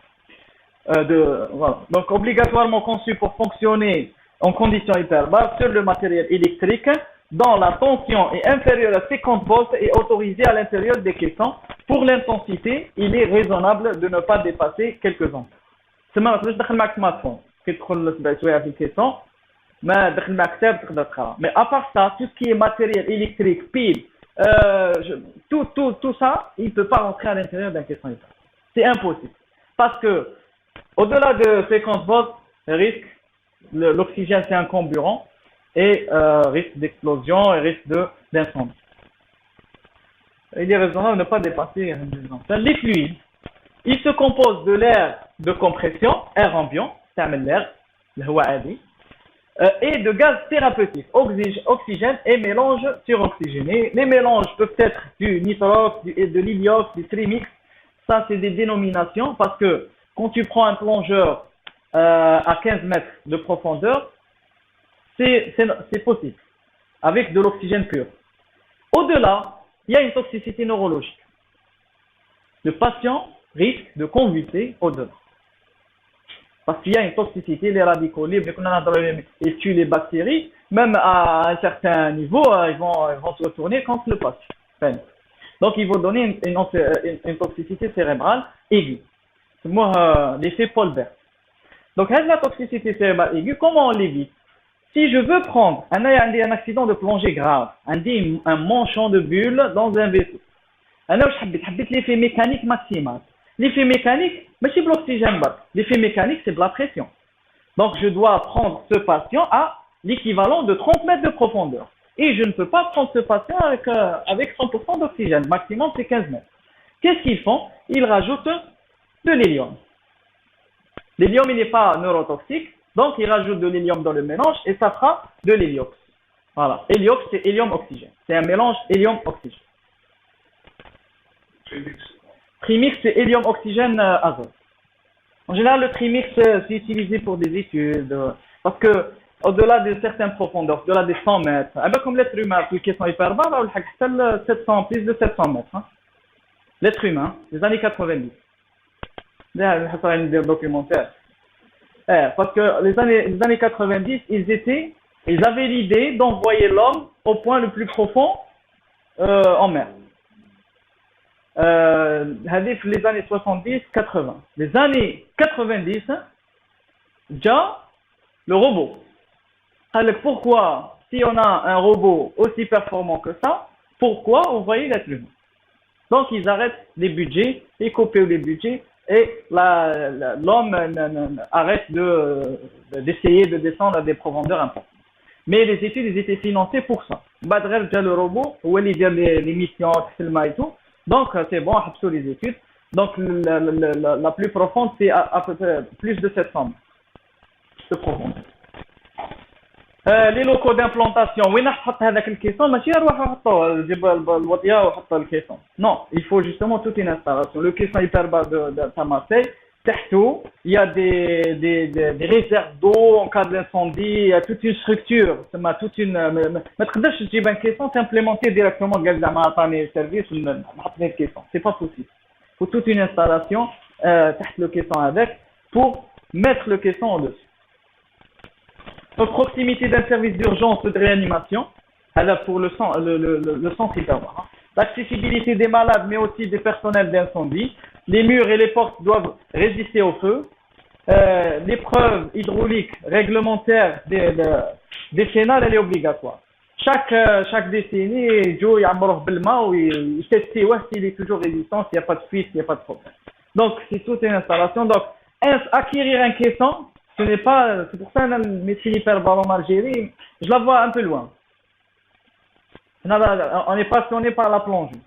[SPEAKER 2] Voilà. Donc, obligatoirement conçu pour fonctionner en conditions hyperbares sur le matériel électrique, dont la tension est inférieure à 50 volts et autorisée à l'intérieur des caissons. Pour l'intensité, il est raisonnable de ne pas dépasser quelques ampères. C'est ما تقدرش تدخل معك سمارت فون كي تدخل شويه في الكيسون ما دخل معك كتاب تقدر تقرا mais à part ça tout ce qui est matériel électrique pile tout ça il peut pas rentrer à l'intérieur d'un caisson hyper. C'est impossible parce que au-delà de 50 volts risque l'oxygène c'est un comburant et risque d'explosion et risque d'incendie. Il est raisonnable de ne pas dépasser les fluides. Il se compose de l'air de compression, air ambiant, l'air, et de gaz thérapeutique, oxygène et mélange suroxygéné. Les mélanges peuvent être du nitrox, de l'iliox, du trimix. Ça, c'est des dénominations parce que quand tu prends un plongeur à 15 mètres de profondeur, c'est possible, avec de l'oxygène pur. Au-delà, il y a une toxicité neurologique. Le patient risque de convulser au-delà. Parce qu'il y a une toxicité, les radicaux libres, ils tuent les bactéries, même à un certain niveau, ils vont se retourner contre le patient. Donc, ils vont donner une toxicité cérébrale aiguë. C'est l'effet Paul-Bert. Donc, la toxicité cérébrale aiguë, comment on l'évite? Si je veux prendre un accident de plongée grave, un manchon de bulle dans un vaisseau, l'effet mécanique maximal. L'effet mécanique, mais c'est l'oxygène. L'effet mécanique, c'est de la pression. Donc, je dois prendre ce patient à l'équivalent de 30 mètres de profondeur. Et je ne peux pas prendre ce patient avec 100% d'oxygène. Maximum, c'est 15 mètres. Qu'est-ce qu'ils font? Ils rajoutent de l'hélium. L'hélium, il n'est pas neurotoxique. Donc, ils rajoutent de l'hélium dans le mélange et ça fera de l'héliox. Voilà. Héliox, c'est hélium-oxygène. C'est un mélange hélium-oxygène. Trimix, c'est hélium-oxygène azote. En général, le trimix, c'est utilisé pour des études. Parce que, au-delà de certaines profondeurs, au-delà des 100 mètres, comme l'être humain, qui sont hyperbares, plus de 700 mètres. Hein. L'être humain, les années 90. Des documentaires. Parce que les années 90, ils avaient l'idée d'envoyer l'homme au point le plus profond en mer. Les années 70-80. Les années 90, déjà, le robot. Alors pourquoi, si on a un robot aussi performant que ça, pourquoi envoyer l'être humain? Donc ils arrêtent les budgets, ils coupent les budgets, et l'homme arrête d'essayer de descendre à des profondeurs importantes. Mais les études, ils étaient financées pour ça. Badrel, déjà le robot, où il y a les missions, et tout. Donc, c'est bon, absolument les études. Donc, la plus profonde, c'est à peu près plus de 700 mètres de profondeur. Les locaux d'implantation, non, il faut justement toute une installation. Le caisson hyperbas de Marseille, il y a des réserves d'eau en cas d'incendie, il y a toute une structure, toute une. Mais quand je dis un caisson, c'est implémenté directement dans le service ou le caisson. C'est pas possible. Il faut toute une installation, le caisson avec, pour mettre le caisson au-dessus. Donc, proximité d'un service d'urgence ou de réanimation, pour le centre hyperbare. L'accessibilité des malades, mais aussi des personnels d'incendie. Les murs et les portes doivent résister au feu. L'épreuve hydraulique réglementaire décennale, elle est obligatoire. Chaque décennie, Joe Yamroh Belma, il teste s'il est toujours résistant, s'il n'y a pas de fuite, s'il n'y a pas de problème. Donc, c'est toute une installation. Donc, Acquérir un caisson, ce n'est pas, c'est pour ça que la médecine hyperbare en Algérie, je la vois un peu loin. On est passionné par la plongée.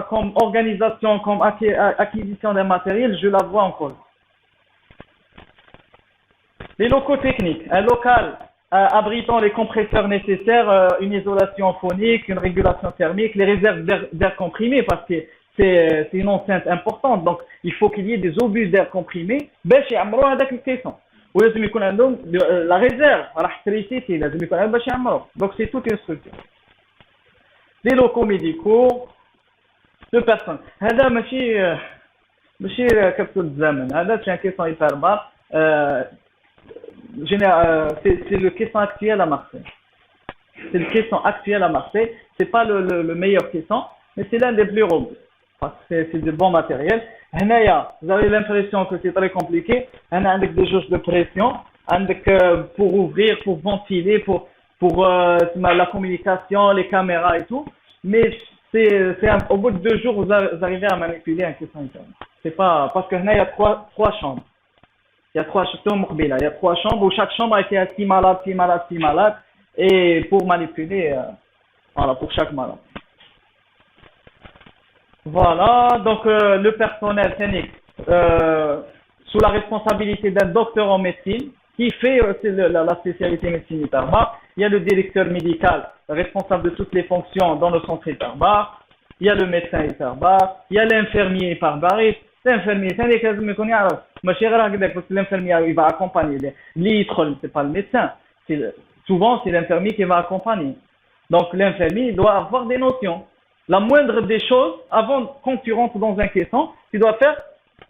[SPEAKER 2] Comme organisation, comme acquisition d'un matériel, je la vois encore. Les locaux techniques, un local abritant les compresseurs nécessaires, une isolation phonique, une régulation thermique, les réserves d'air comprimé, parce que c'est une enceinte importante, donc il faut qu'il y ait des obus d'air comprimé باش يعمروا هذاك الكيسون ولازم يكون عندهم la réserve راح تريسيتي لازم يكون عندهم باش يعمروا. Donc c'est toute une structure. Les locaux médicaux de personnes. هذا ماشي كبسولة الزمن، هذا c'est un caisson hyperbare. C'est le caisson actuel à Marseille. C'est le caisson actuel à Marseille. C'est pas le meilleur caisson, mais c'est l'un des plus robustes. Parce que c'est du bon matériel. Vous avez l'impression que c'est très compliqué. Avec des jauges de pression, pour ouvrir, pour ventiler, pour la communication, les caméras et tout. Mais au bout de 2 jours, vous arrivez à manipuler un caisson hyperbare. C'est pas parce que il y a trois chambres. Il y a 3 chambres où chaque chambre a été à 6 malades, et pour manipuler, voilà, pour chaque malade. Voilà, donc le personnel technique, sous la responsabilité d'un docteur en médecine, qui fait la spécialité médecine hyperbare. Il y a le directeur médical, responsable de toutes les fonctions dans le centre hyperbare. Il y a le médecin hyperbare. Il y a l'infirmier hyperbariste. L'infirmier, l'infirmier, il va accompagner. C'est pas le médecin. Souvent, c'est l'infirmier qui va accompagner. Donc, l'infirmier doit avoir des notions. La moindre des choses, quand tu rentres dans un caisson, tu dois faire,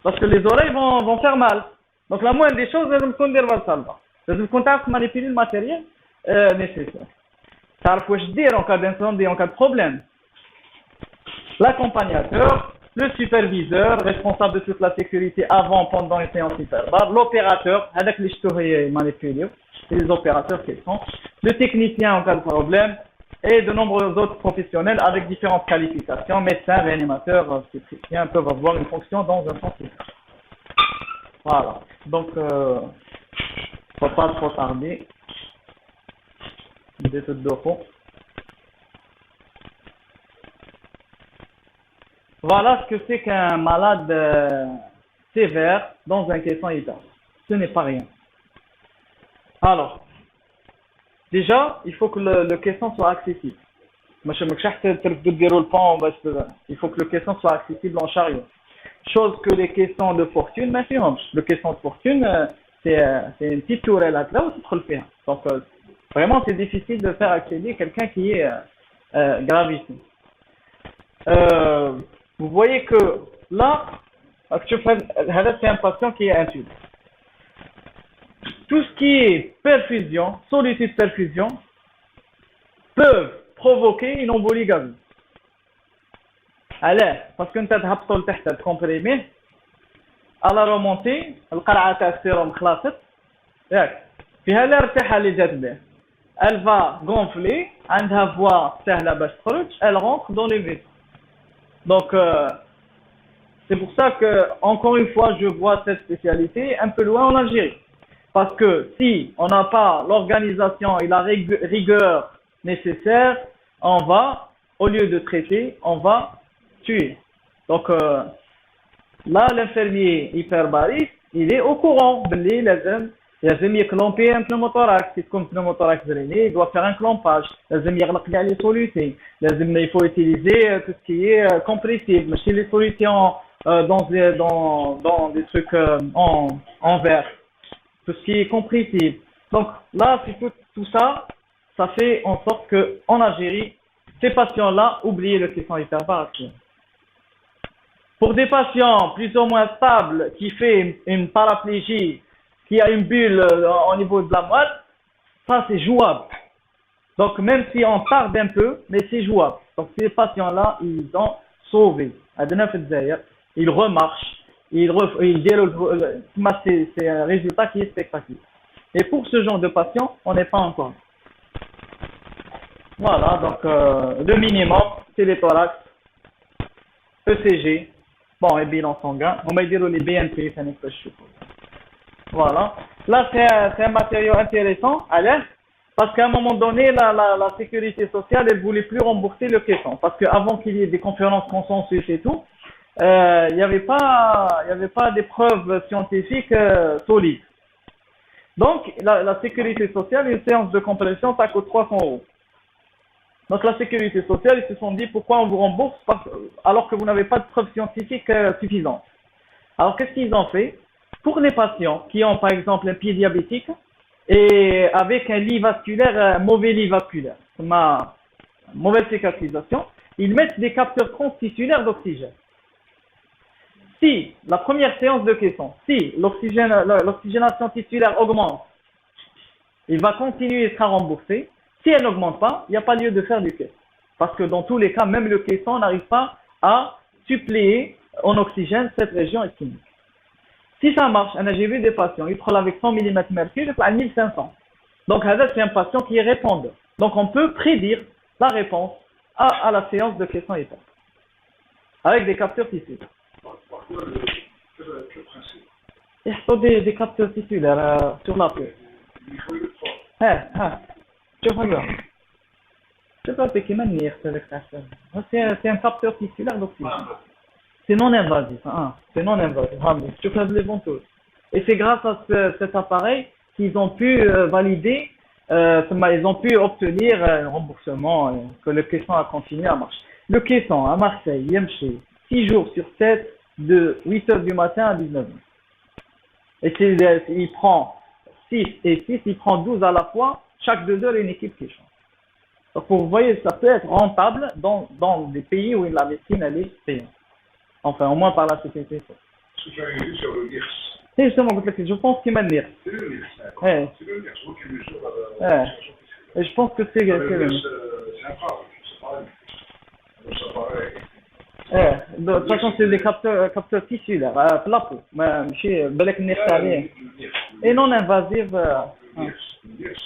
[SPEAKER 2] parce que les oreilles vont faire mal. Donc, la moindre des choses, لازم تكون تعرف manipuler le matériel nécessaire. تعرف واش دير en cas d'incendie, en cas de problème. L'accompagnateur, le superviseur, responsable de toute la sécurité avant, pendant les séances hyperbares, l'opérateur, avec les manipulés, et les opérateurs qui sont, le technicien en cas de problème, et de nombreux autres professionnels avec différentes qualifications, médecins, réanimateurs, obstétriciens peuvent avoir une fonction dans un centre. Voilà, donc faut pas trop tarder. Voilà ce que c'est qu'un malade sévère dans un caisson hyperbare. Ce n'est pas rien. Alors, déjà, il faut que le caisson soit accessible. Il faut que le caisson soit accessible en chariot. Chose que les caissons de fortune, le caisson de fortune, c'est une petite tourelle là où tu le fais. Donc, vraiment, c'est difficile de faire accéder quelqu'un qui est gravissime. Vous voyez que là, c'est un patient qui est intube. Tout ce qui est perfusion, sollicite perfusion, peuvent provoquer une embolie gazeuse. Alors, parce que nous avons comprimé, à la remontée, elle va gonfler, elle rentre dans les vitres. Donc, c'est pour ça que, encore une fois, je vois cette spécialité un peu loin en Algérie. Parce que si on n'a pas l'organisation et la rigueur nécessaire, on va, au lieu de traiter, on va tuer. Donc, là, l'infirmier hyperbariste, il est au courant. Il a clamper un pneumothorax. Si comme pneumothorax drainé, il doit faire un clampage. Il faut utiliser tout ce qui est compressible. Mais les solutions dans des trucs en verre. Tout ce qui est compressible. Donc là, c'est tout ça, ça fait en sorte que en Algérie, ces patients-là oublient le caisson hyperbare actuel. Pour des patients plus ou moins stables, qui fait une paraplégie, qui a une bulle au niveau de la moelle, ça c'est jouable. Donc même si on tarde un peu, mais c'est jouable. Donc ces patients-là, ils ont sauvé. Ils remarchent. C'est un résultat qui est spectaculaire. Et pour ce genre de patient, on n'est pas encore. Voilà, donc le minimum, c'est les thorax, ECG, Bon, et bilan sanguin. On va dire les BNP, ça n'est pas chaud. Voilà. Là, c'est un matériau intéressant, à l'air, parce qu'à un moment donné, la sécurité sociale, elle voulait plus rembourser le caisson. Parce qu'avant qu'il y ait des conférences consensus et tout, il n'y avait pas des preuves scientifiques solides. Donc, la sécurité sociale, une séance de compression, ça coûte 300 euros. Donc, la sécurité sociale, ils se sont dit pourquoi on vous rembourse alors que vous n'avez pas de preuves scientifiques suffisantes. Alors, qu'est-ce qu'ils ont fait? Pour les patients qui ont, par exemple, un pied diabétique et avec un lit vasculaire, mauvais lit vasculaire, mauvaise cicatrisation, ils mettent des capteurs transtisulaires d'oxygène. Si la première séance de caisson, si l'oxygénation tissulaire augmente, il va continuer et sera remboursé. Si elle n'augmente pas, il n'y a pas lieu de faire du caisson. Parce que dans tous les cas, même le caisson n'arrive pas à suppléer en oxygène cette région ischémique. Si ça marche, j'ai vu des patients, ils prennent avec 100 mm mercure, ils prennent 1500. Donc, c'est un patient qui est répondeur. Donc, on peut prédire la réponse à la séance de caisson hyper. Avec des capteurs tissulaires. Il faut des capteurs tissulaires sur la peau. شوف هذا شوف هذا كيما النير c'est un capteur tissulaire d'oxygène. C'est non invasif, c'est non invasif. شوف هذا les ventouses. Et c'est grâce à cet appareil qu'ils ont pu valider, ils ont pu obtenir un remboursement, que le caisson a continué à marcher. Le caisson à Marseille, Yemché, 6 jours sur 7, de 8h du matin à 19h. Et il prend 6 et 6, il prend 12 à la fois. Chaque 2 heures, une équipe qui change. Donc, vous voyez, ça peut être rentable dans des pays où la médecine, elle est payante. Enfin, au moins par la sécurité sociale.
[SPEAKER 1] Ce que j'avais vu sur le NIRS.
[SPEAKER 2] C'est justement, je pense qu'il m'a NIRS.
[SPEAKER 1] C'est le NIRS, d'accord. C'est le NIRS, vous qui mesure
[SPEAKER 2] et je pense que c'est le NIRS.
[SPEAKER 1] C'est un phare, c'est pareil. Ça paraît.
[SPEAKER 2] De toute façon, c'est des capteurs tissulaires, la peau. Mais, je belek NIRS, et non invasif.
[SPEAKER 1] Le NIRS.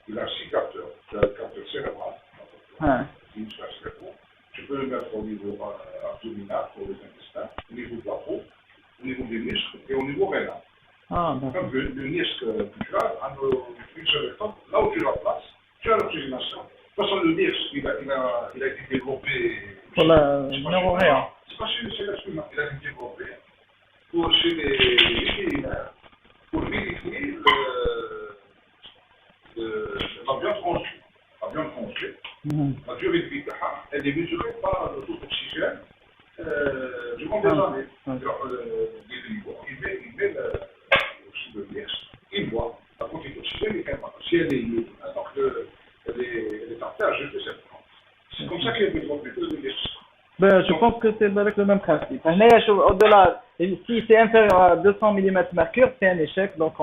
[SPEAKER 1] Il a 6 capteurs. Tu as le capteur cérébral, tu peux le mettre au niveau abdominal pour les intestins, au niveau de la peau, au niveau des muscles et au niveau rénal. Comme le NIRS que tu as, une seule étape, là où tu la places, tu as l'oxygénation. De toute façon, le NIRS, il a été développé
[SPEAKER 2] pour le neuroréa.
[SPEAKER 1] C'est pas chez l'être humain, il a été développé chez les vétérinaires pour vérifier la viande congelée. La viande congelée, la durée de vie, elle est mesurée par le taux d'oxygène durant des années. Il met le NIRS, il voit la quantité d'oxygène et si elle est liée. Donc, elle est artère, je fais cette plante. C'est comme ça qu'il y a développé le NIRS.
[SPEAKER 2] Je pense que c'est avec le même principe. Au-delà, si c'est inférieur à 200 mm mercure, c'est un échec. Donc,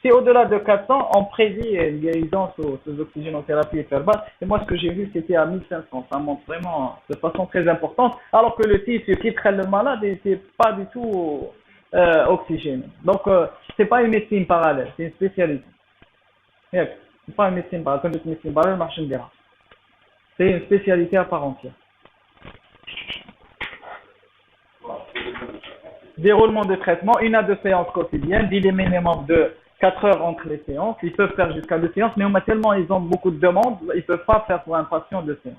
[SPEAKER 2] si au-delà de 400, on prédit une guérison sous oxygénothérapie hyperbare. Et moi, ce que j'ai vu, c'était à 1500. Ça montre vraiment de façon très importante. Alors que le tissu qui traite le malade n'était pas du tout oxygéné. Donc, c'est pas une médecine parallèle, c'est une spécialité. C'est pas une médecine parallèle. Quand une médecine parallèle, marche une guerre. C'est une spécialité à part entière. Déroulement de traitement, 1 à 2 séances quotidiennes, délai minimum de 4 heures entre les séances. Ils peuvent faire jusqu'à 2 séances, mais ils ont beaucoup de demandes, ils ne peuvent pas faire pour un patient 2 séances.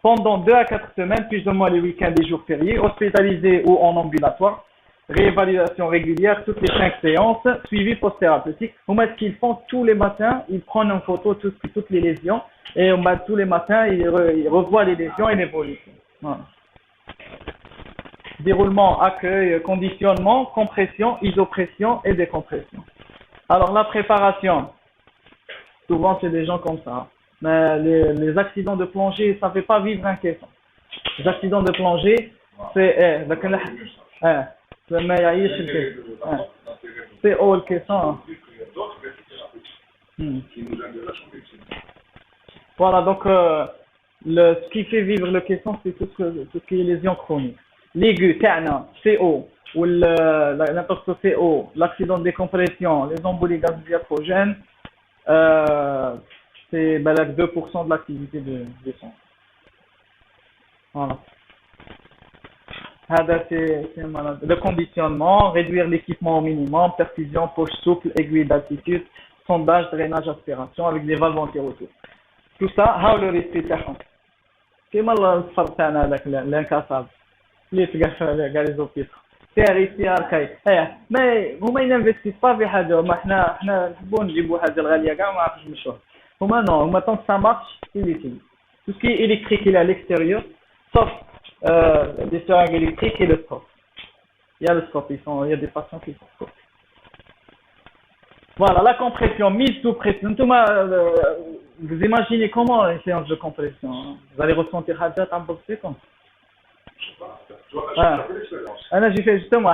[SPEAKER 2] Pendant 2 à 4 semaines, plus ou moins les week-ends et jours fériés, hospitalisés ou en ambulatoire, réévaluation régulière, toutes les 5 séances, suivi post-thérapeutique. Ce qu'ils font tous les matins, ils prennent en photo toutes les lésions, et tous les matins, ils revoient les lésions et l'évolution. Voilà. Déroulement, accueil, conditionnement, compression, isopression et décompression. Alors la préparation, souvent c'est des gens comme ça. Mais les accidents de plongée, ça ne fait pas vivre un caisson. Les accidents de plongée, c'est c'est haut le caisson. Voilà, donc ce qui fait vivre le caisson, c'est tout ce qui est lésions chroniques. L'aigu, CO, ou n'importe CO, l'accident de décompression, les embolies gaz-diaprogènes, c'est 2% de l'activité du sang. Voilà. Le conditionnement, réduire l'équipement au minimum, perfusion, poche souple, aiguille d'altitude, sondage, drainage, aspiration avec des valves anti-retour. Tout ça, how le respect تاعهم. كيما الصفر تاعنا هذاك الانكاساب اللي تلقى كاع لي زوبيتر تيري اركاي ما هما ينفستيس با في حاجه ما حنا نحبوا نجيبوا حاجه الغاليه كاع ما عرفتش نمشوها هما نو هما طون سا مارش يليتي tout ce qui est électrique il est à l'extérieur sauf des seringues électriques et le scope il y a le scope il y a des patients qui sont scope. Voilà la compression mise sous pression vous imaginez comment une séance de compression hein? Vous allez ressentir حاجات عم بتصيكم j'ai fait justement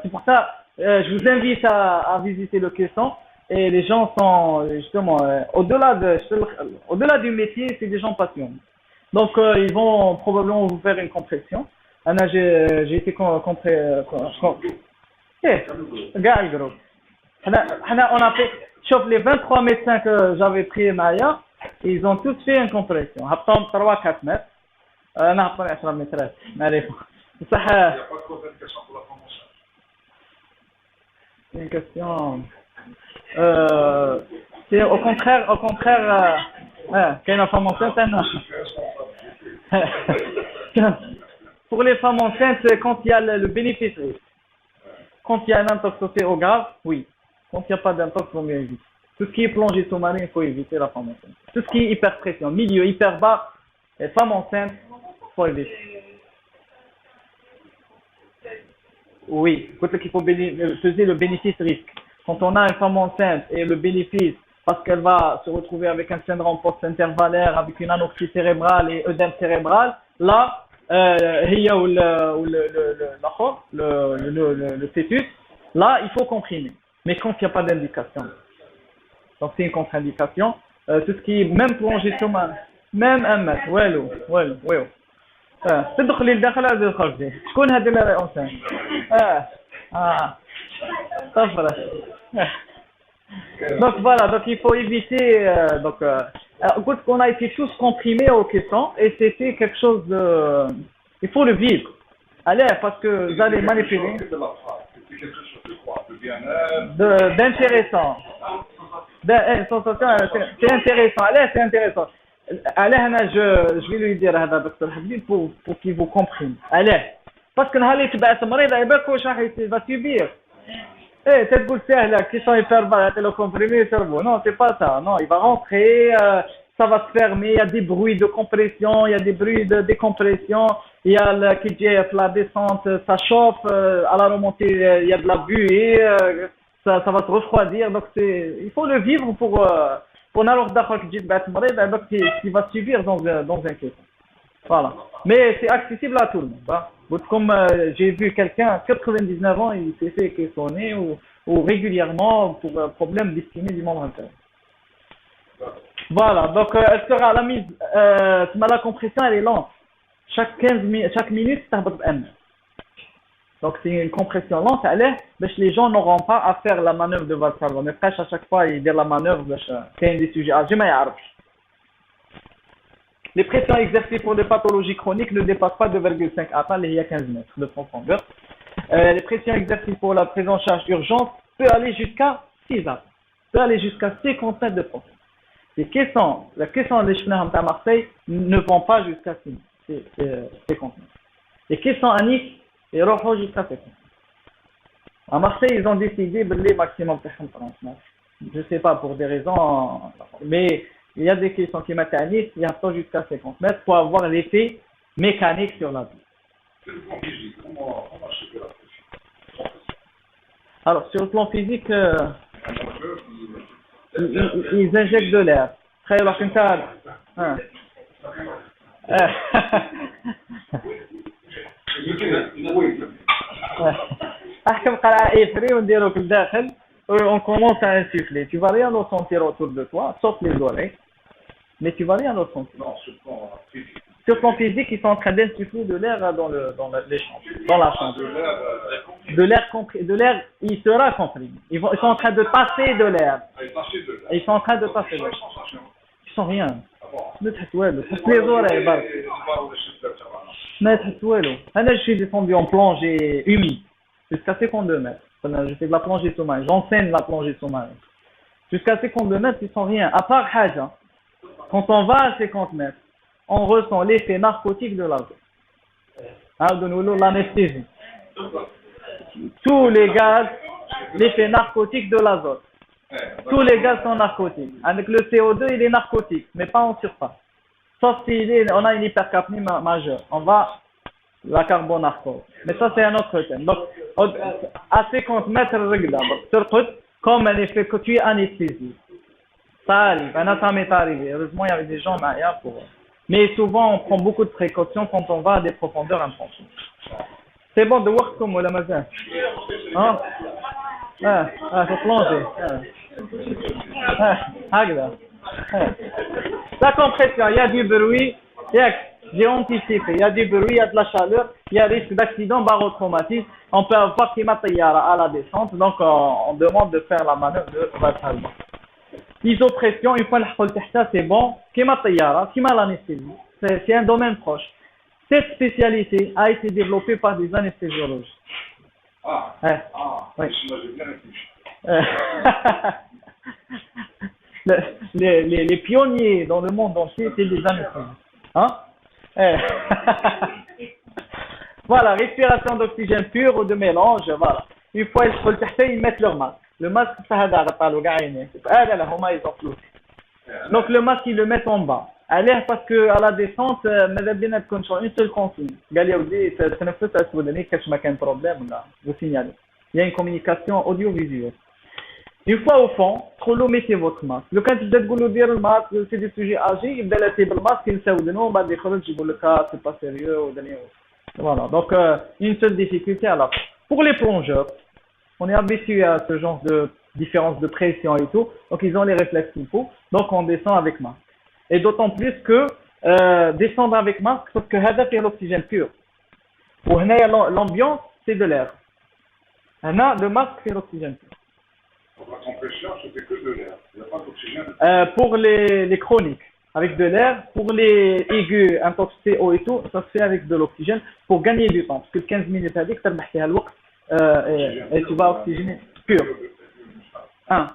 [SPEAKER 2] c'est pour ça je vous invite à visiter le caisson et les gens sont justement au-delà du métier c'est des gens passionnés donc ils vont probablement vous faire une compression j'ai été on a fait sauf les 23 médecins que j'avais pris Maya ils ont tous fait une compression 3-4 mètres انا عطوني 10 مترات ما عليكم صح une question c'est au contraire qu'il y a une femme enceinte pour les femmes enceintes quand il y a le bénéfice quand il y a un intox au grave oui quand il n'y a pas d'intox il vaut mieux éviter tout ce qui est plongée sous-marine il faut éviter la femme enceinte tout ce qui est hyperpression milieu hyper bas et femme enceinte faut éviter. Oui, il faut peser le bénéfice-risque. Quand on a une femme enceinte et le bénéfice, parce qu'elle va se retrouver avec un syndrome post-intervallaire, avec une anoxie cérébrale et œdème cérébral, là, le fœtus, là, il faut comprimer. Mais quand il n'y a pas d'indication, donc c'est une contre-indication, tout ce qui est même plongée sous-marine, même un mètre, ouais. تدخلي لداخل هذه الخرجة شكون هذا اللي راه انسان طفرة donc voilà donc il faut éviter écoute qu'on a été tous comprimés au caisson et c'était quelque chose de il faut le vivre allez parce que vous allez manipuler d'intéressant c'est intéressant allez c'est intéressant علاه je vais lui dire هذا دكتور حبيب pour qu'il vous comprenne علاه باسكو نهار اللي تبعث مريض يباك واش راح va subir تقول سهله qui sont hyper bas le comprimé cerveau non c'est pas ça non il va rentrer ça va se fermer il y a des bruits de compression il y a des bruits de décompression il y a la descente ça chauffe à la remontée il y a de la buée ça va se refroidir donc il faut le vivre pour n'alors d'accord que j'ai battu maré donc qui va subir dans un caisson voilà mais c'est accessible à tout le monde hein. Comme j'ai vu quelqu'un 99 ans il s'est fait caissonner ou régulièrement pour un problème d'estimée du membre interne voilà donc elle sera la mise la compression elle est lente chaque minute ça va être donc c'est une compression lente mais les gens n'auront pas à faire la manœuvre de Valsalva mais presque à chaque fois ils disent la manœuvre c'est des sujets les pressions exercées pour les pathologies chroniques ne dépassent pas 2,5 atteint il y a 15 mètres de profondeur les pressions exercées pour la prise en charge urgente peut aller jusqu'à 6 atteint peut aller jusqu'à 50 mètres de profondeur les caissons des chenards à Marseille ne vont pas jusqu'à 50 mètres les caissons à Nice et roho jusqu'à 50. À Marseille, ils ont décidé de les maximum 30 mètres. Je ne sais pas pour des raisons, mais il y a des caissons qui mettent à Nice, il y a pas jusqu'à 50 mètres pour avoir l'effet mécanique sur la vie. Alors, sur le plan physique, ils injectent de l'air. Très alors comme ça. احكم قراءة إفري ونديرو في الداخل on commence à insuffler tu vas rien ressentir autour de toi sauf les oreilles mais tu vas rien ressentir sur ton physique ils sont en train d'insuffler de l'air dans les chambres dans la chambre de l'air il sera comprimé ils sont en train de passer de l'air ils sont en train de passer de l'air ils sont rien ne t'as les oreilles Je suis descendu en plongée humide jusqu'à 52 mètres. Je fais de la plongée sous-marine. J'enseigne la plongée sous-marine. Jusqu'à 52 mètres, ils sont rien. À part Haja, quand on va à 50 mètres, on ressent l'effet narcotique de l'azote. De l'anesthésie. Tous les gaz, l'effet narcotique de l'azote. Tous les gaz sont narcotiques. Avec le CO2, il est narcotique, mais pas en surface. Sauf si on a une hypercapnie majeure. On va la carbonarcose. Mais ça, c'est un autre thème. Donc, à 50 mètres, regarde, comme un effet que tu es anesthésié. Ça arrive. Ça m'est arrivé. Heureusement, il y avait des gens derrière pour. Mais souvent, on prend beaucoup de précautions quand on va à des profondeurs importantes. C'est bon de voir comme la mazin. Hein? Faut plonger. La compression, il y a du bruit. J'ai anticipé. Il y a du bruit, il y a de la chaleur, il y a risque d'accident, barotraumatisme. On peut avoir qui à la descente. Donc, on demande de faire la manœuvre de Valsalva. Isopression, une fois le c'est bon. Qui l'anesthésie. C'est un domaine proche. Cette spécialité a été développée par des anesthésiologues. Oui. Les pionniers dans le monde entier, c'est des anesthésistes. Voilà, respiration d'oxygène pur ou de mélange, voilà. Une fois ils mettent leur masque. Le masque, ça donc le masque, ils le mettent en bas. Allez, parce que à la descente, une seule consigne. Vous signalez. Il y a une communication audiovisuelle. Une fois au fond, mettez votre masque. Le quand vous êtes le masque, c'est des sujets âgés, il va laisser le masque, il sait où de nous, on va dire le cas, c'est pas sérieux. Voilà, donc une seule difficulté à la fin. Pour les plongeurs, on est habitué à ce genre de différence de pression et tout, donc ils ont les réflexes qu'il faut, donc on descend avec masque. Et d'autant plus que descendre avec masque, parce que Hada fait l'oxygène pur. Pour l'ambiance, c'est de l'air. Le masque fait l'oxygène pur.
[SPEAKER 1] La compression, c'était que de l'air. Il n'y a pas d'oxygène.
[SPEAKER 2] Pour les chroniques, avec de l'air. Pour les aigus, intoxiqués eau et tout, ça se fait avec de l'oxygène pour gagner du temps. Parce que 15 minutes à dire que tu as le et tu vas oxygéner pur. 1.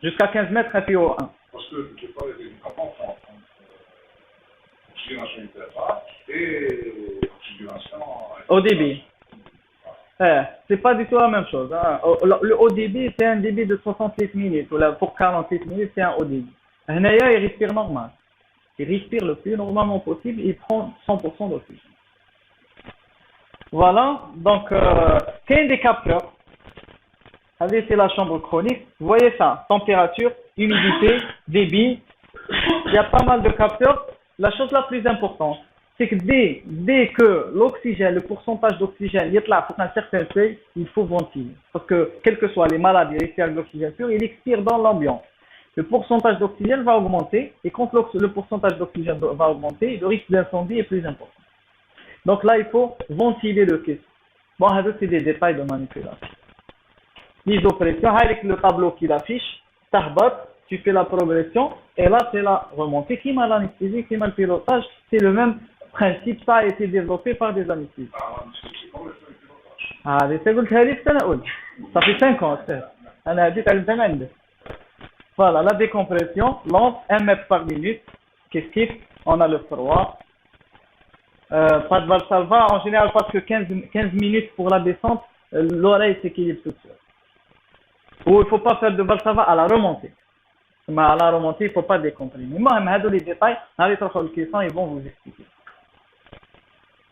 [SPEAKER 2] Jusqu'à 15 mètres, et puis au 1.
[SPEAKER 1] Parce que je ne sais pas, il y a des différences entre oxygénation hyperbare et oxygénation
[SPEAKER 2] au débit. C'est pas du tout la même chose. Hein. Le haut débit, c'est un débit de 68 minutes. Pour 48 minutes, c'est un haut débit. Hanaya, il respire normal. Il respire le plus normalement possible. Il prend 100% d'oxygène. Voilà. Donc, qu'il y a des capteurs. C'est la chambre chronique. Vous voyez ça. Température, humidité, débit. Il y a pas mal de capteurs. La chose la plus importante, c'est que dès que l'oxygène, le pourcentage d'oxygène est là pour un certain seuil, il faut ventiler. Parce que, quelles que soient les maladies, ils respirent l'oxygène pur, il expire dans l'ambiance. Le pourcentage d'oxygène va augmenter, et quand le pourcentage d'oxygène va augmenter, le risque d'incendie est plus important. Donc là, il faut ventiler le caisson. Bon, c'est des détails de manipulation. L'isopression, avec le tableau qui l'affiche, tu fais la progression, et là, c'est la remontée. Qui m'a l'anesthésie, qui m'a le pilotage, c'est le même principe, ça a été développé par des anesthésistes. Ça fait 5 ans, voilà, la décompression, lente, 1 mètre par minute. Qu'est-ce on a le froid. Pas de Valsalva, en général, parce que 15 minutes pour la descente, l'oreille s'équilibre toute seule. Ou il ne faut pas faire de Valsalva à la remontée. Mais à la remontée, il ne faut pas décomprimer. Moi, les détails, ils vont vous expliquer.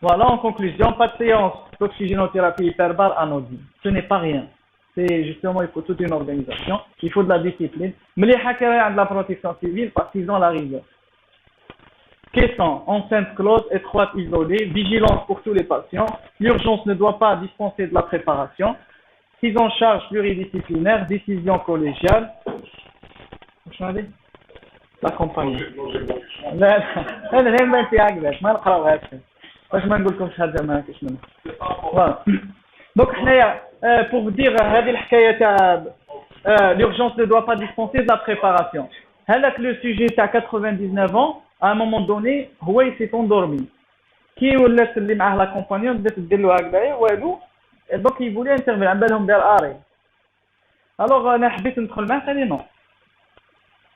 [SPEAKER 2] Voilà, en conclusion, pas de séance d'oxygénothérapie hyperbare anodine. Ce n'est pas rien. C'est justement, il faut toute une organisation. Il faut de la discipline. Mais les hackers de la protection civile, parce qu'ils ont la rigueur. Caisson, enceinte close, étroite, isolée, vigilance pour tous les patients. L'urgence ne doit pas dispenser de la préparation. Prise en charge pluridisciplinaire, décision collégiale. La compagnie. Donc, pour vous dire, l'urgence ne doit pas dispenser de la préparation. Le sujet à 99 ans, à un moment donné, il s'est endormi. كي ولات اللي معاه لا كومبانيون بدات دير له هكذايا والو دونك يقولي انترفير على بالهم دار اري الوغ انا حبيت ندخل معاه قال لي نو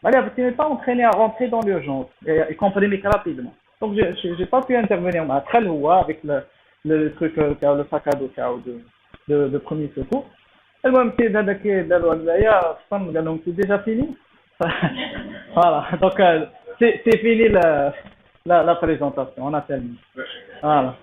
[SPEAKER 2] Allez, parce qu'il n'est pas entraîné à rentrer dans l'urgence et comprimer rapidement. Donc, j'ai pas pu intervenir très loin avec le truc, le sac à dos de premier secours. Et moi, c'est déjà fini. Voilà, donc c'est fini la présentation, on a terminé. Voilà.